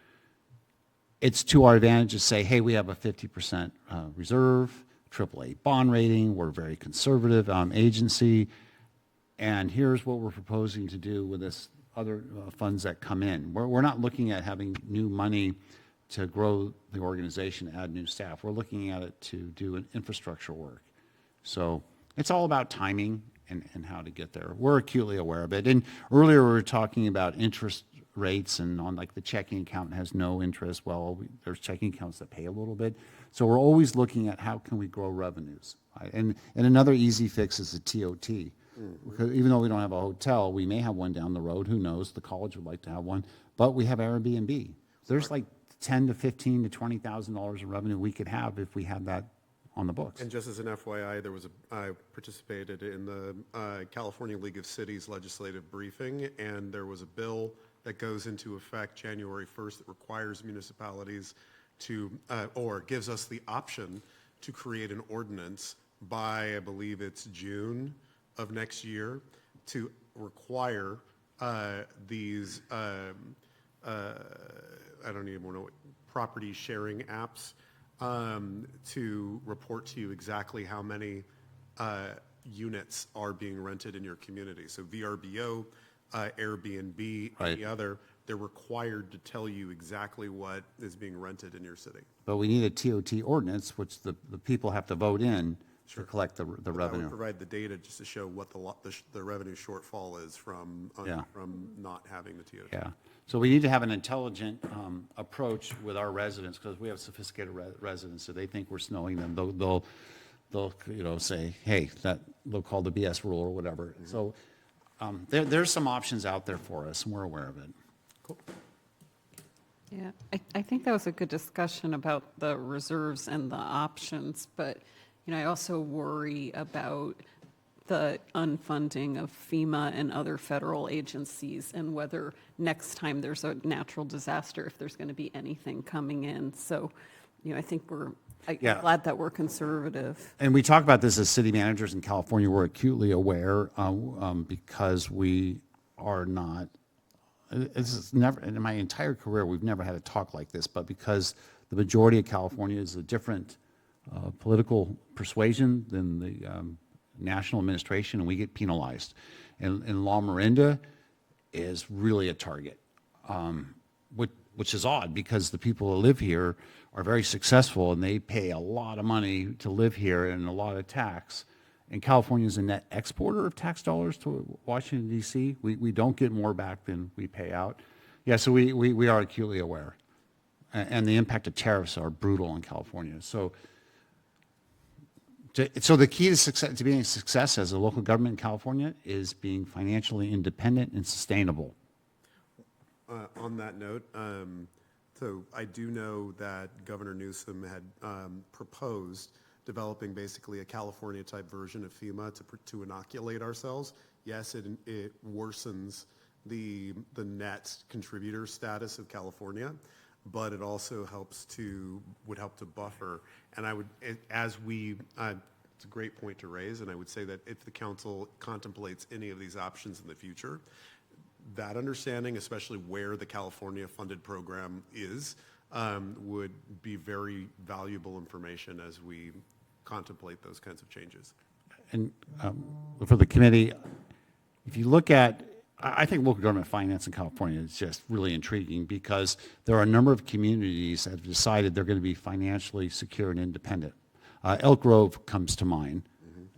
it's to our advantage to say, hey, we have a 50% reserve, AAA bond rating, we're a very conservative agency, and here's what we're proposing to do with this other funds that come in. We're not looking at having new money to grow the organization, add new staff. We're looking at it to do an infrastructure work. So it's all about timing and how to get there. We're acutely aware of it. And earlier we were talking about interest rates and on like the checking account has no interest. Well, there's checking accounts that pay a little bit. So we're always looking at how can we grow revenues. Right? And another easy fix is the TOT. Because even though we don't have a hotel, we may have one down the road. Who knows? The college would like to have one. But we have Airbnb. There's like $10,000 to $15,000 to $20,000 in revenue we could have if we had that on the books. And just as an FYI, I participated in the California League of Cities legislative briefing, and there was a bill that goes into effect January 1st that requires municipalities to, or gives us the option to create an ordinance by, I believe it's June of next year, to require these, I don't even know what, property sharing apps to report to you exactly how many units are being rented in your community. So VRBO, Airbnb, any other, they're required to tell you exactly what is being rented in your city. But we need a TOT ordinance, which the people have to vote in to collect the That revenue. would provide the data just to show what the revenue shortfall is from not having the TOT. Yeah. So we need to have an intelligent approach with our residents because we have sophisticated residents. So they think we're snowing them. They'll say, hey, they'll call the BS rule or whatever. So there's some options out there for us, and we're aware of it. Cool. Yeah, I think that was a good discussion about the reserves and the options, but, I also worry about the unfunding of FEMA and other federal agencies and whether next time there's a natural disaster, if there's going to be anything coming in. So, I think I'm glad that we're conservative. And we talk about this as city managers in California. We're acutely aware because we are not. This is never in my entire career. We've never had a talk like this, but because the majority of California is a different political persuasion than the national administration, and we get penalized. And La Miranda is really a target, which is odd because the people who live here are very successful and they pay a lot of money to live here and a lot of tax. And California is a net exporter of tax dollars to Washington, D.C. We don't get more back than we pay out. Yeah, so we are acutely aware. And the impact of tariffs are brutal in California. So the key to being a success as a local government in California is being financially independent and sustainable. On that note, so I do know that Governor Newsom had proposed developing basically a California-type version of FEMA to inoculate ourselves. Yes, it worsens the net contributor status of California, but it also would help to buffer. And it's a great point to raise, and I would say that if the council contemplates any of these options in the future, that understanding, especially where the California funded program is, would be very valuable information as we contemplate those kinds of changes. And for the committee, if you look at, I think local government finance in California is just really intriguing because there are a number of communities that have decided they're going to be financially secure and independent. Elk Grove comes to mind.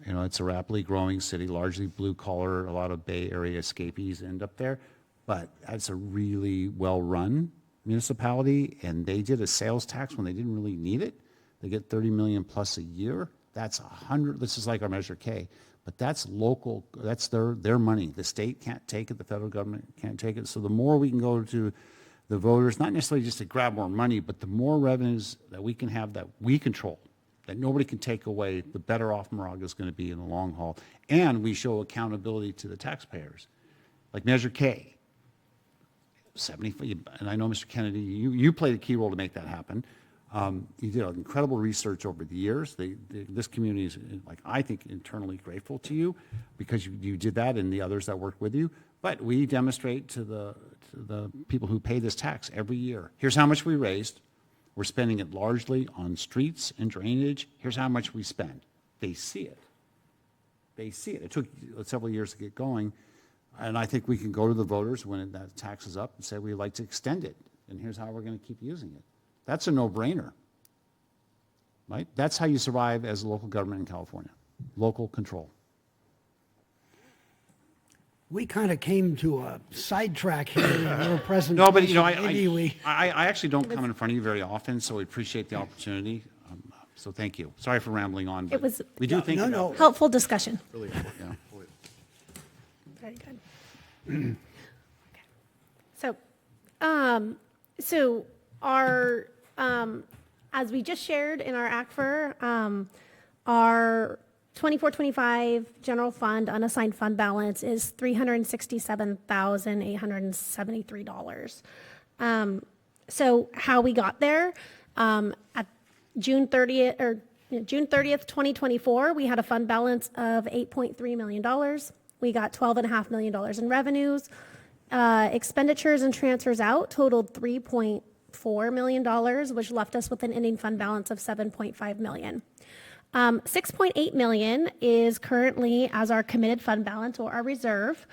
It's a rapidly growing city, largely blue collar, a lot of Bay Area escapees end up there, but it's a really well-run municipality, and they did a sales tax when they didn't really need it. They get 30 million plus a year. That's 100, this is like our Measure K, but that's local, that's their money. The state can't take it, the federal government can't take it. So the more we can go to the voters, not necessarily just to grab more money, but the more revenues that we can have that we control, that nobody can take away, the better off Moraga is going to be in the long haul. And we show accountability to the taxpayers. Like Measure K, 70, and I know, Mr. Kennedy, you played a key role to make that happen. You did incredible research over the years. This community is, like, I think, internally grateful to you because you did that and the others that worked with you. But we demonstrate to the people who pay this tax every year. Here's how much we raised. We're spending it largely on streets and drainage. Here's how much we spend. They see it. They see it. It took several years to get going. And I think we can go to the voters when that tax is up and say we'd like to extend it. And here's how we're going to keep using it. That's a no-brainer, right? That's how you survive as a local government in California. Local control. We kind of came to a sidetrack here in your presentation. No, but Maybe I actually don't come in front of you very often, so we appreciate the opportunity. So thank you. Sorry for rambling on. But It was- we do think about no. Helpful discussion. Really important Yeah. point. Very good. Okay. So our, as we just shared in our ACFR, our 24-25 general fund unassigned fund balance is $367,873. So how we got there, at June 30th, 2024, we had a fund balance of $8.3 million. We got $12.5 million in revenues. Expenditures and transfers out totaled $3.4 million, which left us with an ending fund balance of $7.5 million. $6.8 million is currently as our committed fund balance or our reserve.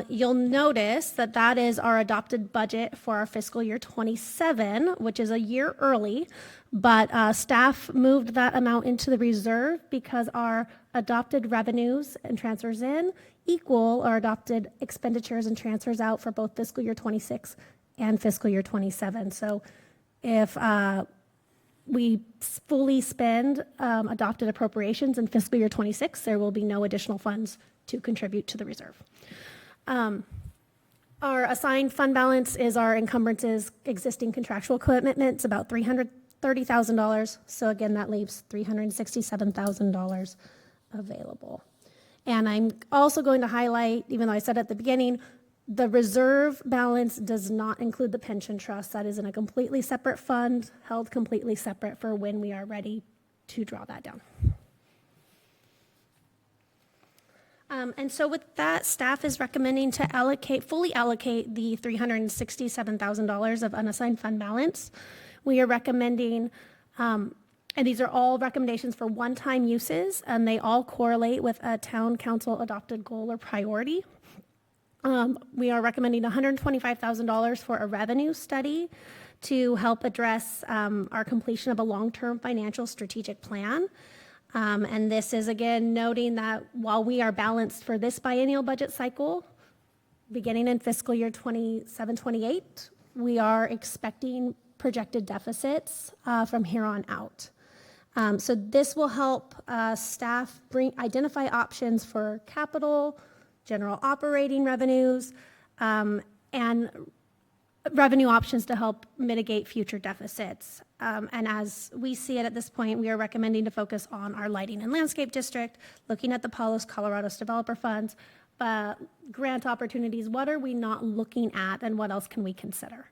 You'll notice that that is our adopted budget for our fiscal year 27, which is a year early, but staff moved that amount into the reserve because our adopted revenues and transfers in equal our adopted expenditures and transfers out for both fiscal year 26 and fiscal year 27. So if we fully spend adopted appropriations in fiscal year 26, there will be no additional funds to contribute to the reserve. Our assigned fund balance is our encumbrances, existing contractual commitments, about $330,000. So again, that leaves $367,000 available. And I'm also going to highlight, even though I said at the beginning, the reserve balance does not include the pension trust. That is in a completely separate fund, held completely separate for when we are ready to draw that down. And so with that, staff is recommending to fully allocate the $367,000 of unassigned fund balance. We are recommending, and these are all recommendations for one-time uses, and they all correlate with a town council adopted goal or priority. We are recommending $125,000 for a revenue study to help address our completion of a long-term financial strategic plan. And this is, again, noting that while we are balanced for this biennial budget cycle, beginning in fiscal year 27-28, we are expecting projected deficits from here on out. So this will help staff identify options for capital, general operating revenues, and revenue options to help mitigate future deficits. And as we see it at this point, we are recommending to focus on our lighting and landscape district, looking at the Palos Colorados developer funds, grant opportunities. What are we not looking at and what else can we consider?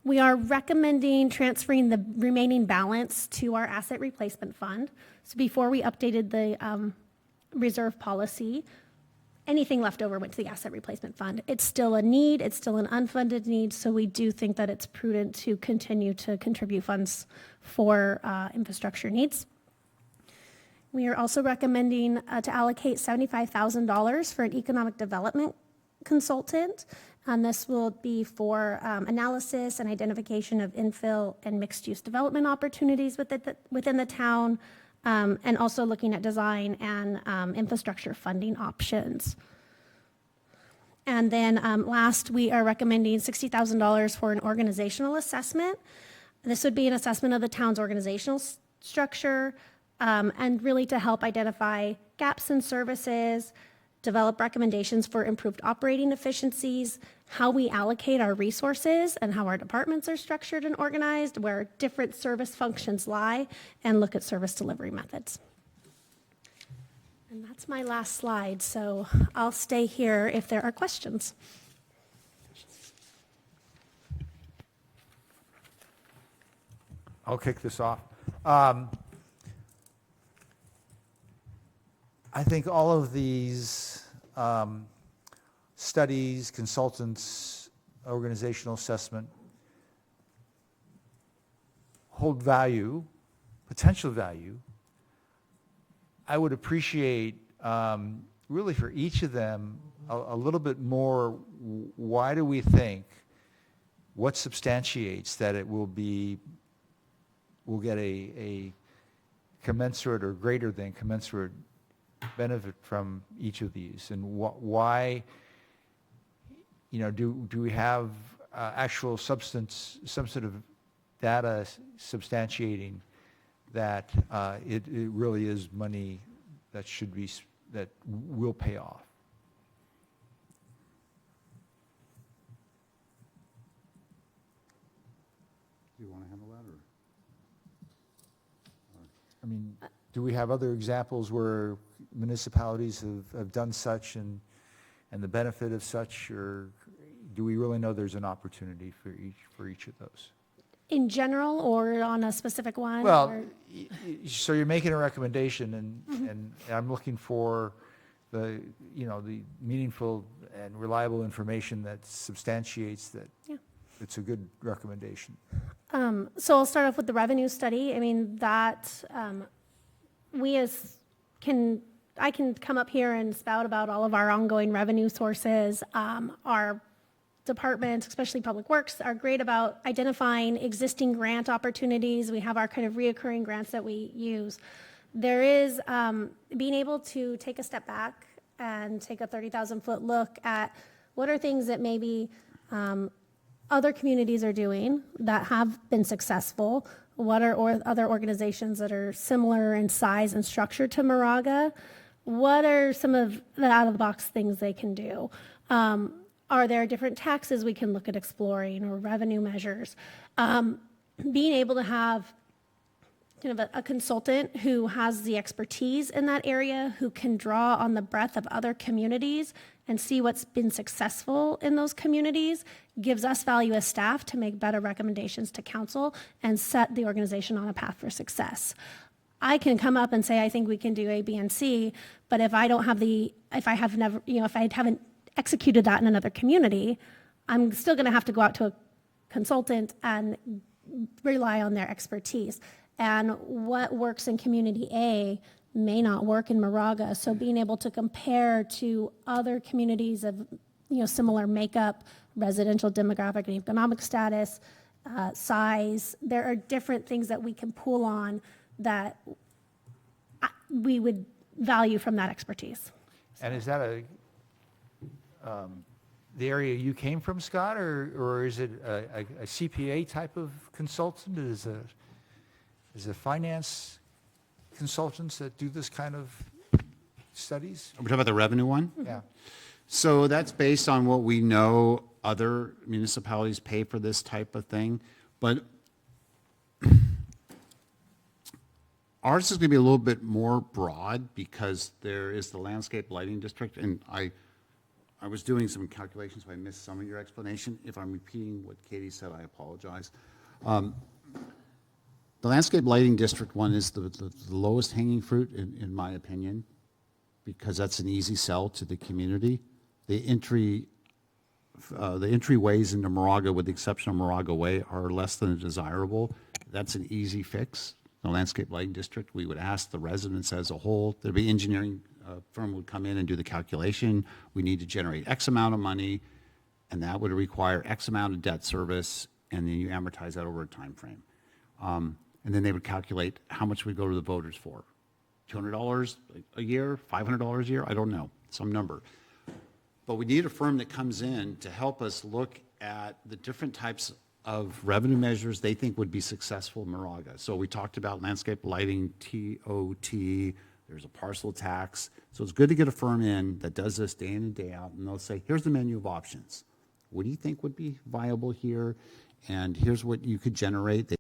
We are recommending transferring the remaining balance to our asset replacement fund. So before we updated the reserve policy, anything left over went to the asset replacement fund. It's still a need, it's still an unfunded need, so we do think that it's prudent to continue to contribute funds for infrastructure needs. We are also recommending to allocate $75,000 for an economic development consultant, and this will be for analysis and identification of infill and mixed-use development opportunities within the town, and also looking at design and infrastructure funding options. And then last, we are recommending $60,000 for an organizational assessment. This would be an assessment of the town's organizational structure, and really to help identify gaps in services, develop recommendations for improved operating efficiencies, how we allocate our resources and how our departments are structured and organized, where different service functions lie, and look at service delivery methods. And that's my last slide, so I'll stay here if there are questions. I'll kick this off. I think all of these studies, consultants, organizational assessment hold value, potential value. I would appreciate, really for each of them, a little bit more, why do we think, what substantiates that it will get a commensurate or greater than commensurate benefit from each of these, and why, do we have actual substantive data substantiating that it really is money that that will pay off? Do you want to handle that, or? I mean, do we have other examples where municipalities have done such and the benefit of such, or do we really know there's an opportunity for each of those? In general or on a specific one? Well, or- so you're making a recommendation, and I'm looking for the meaningful and reliable information that substantiates that it's a good recommendation. So I'll start off with the revenue study. I mean, that I can come up here and spout about all of our ongoing revenue sources. Our department, especially Public Works, are great about identifying existing grant opportunities. We have our kind of reoccurring grants that we use. There is being able to take a step back and take a 30,000-foot look at what are things that maybe other communities are doing that have been successful. What are other organizations that are similar in size and structure to Moraga? What are some of the out-of-the-box things they can do? Are there different taxes we can look at exploring or revenue measures? Being able to have kind of a consultant who has the expertise in that area, who can draw on the breadth of other communities and see what's been successful in those communities, gives us value as staff to make better recommendations to council and set the organization on a path for success. I can come up and say, I think we can do A, B, and C, but if I haven't executed that in another community, I'm still going to have to go out to a consultant and rely on their expertise. And what works in community A may not work in Moraga. So being able to compare to other communities of similar makeup, residential demographic and economic status, size, there are different things that we can pull on that we would value from that expertise. And is that the area you came from, Scott, or is it a CPA type of consultant? Is it finance consultants that do this kind of studies? Are we talking about the revenue one? Yeah. So that's based on what we know other municipalities pay for this type of thing. But ours is going to be a little bit more broad because there is the landscape lighting district. And I was doing some calculations, so I missed some of your explanation. If I'm repeating what Katie said, I apologize. The landscape lighting district one is the lowest hanging fruit, in my opinion, because that's an easy sell to the community. The entryways into Moraga, with the exception of Moraga Way, are less than desirable. That's an easy fix. The landscape lighting district, we would ask the residents as a whole. There'd be engineering firm would come in and do the calculation. We need to generate X amount of money, and that would require X amount of debt service, and then you amortize that over a time frame. And then they would calculate how much we go to the voters for. $200 a year, $500 a year, I don't know, some number. But we need a firm that comes in to help us look at the different types of revenue measures they think would be successful in Moraga. So we talked about landscape lighting, TOT, there's a parcel tax. So it's good to get a firm in that does this day in and day out, and they'll say, here's the menu of options. What do you think would be viable here? And here's what you could generate. They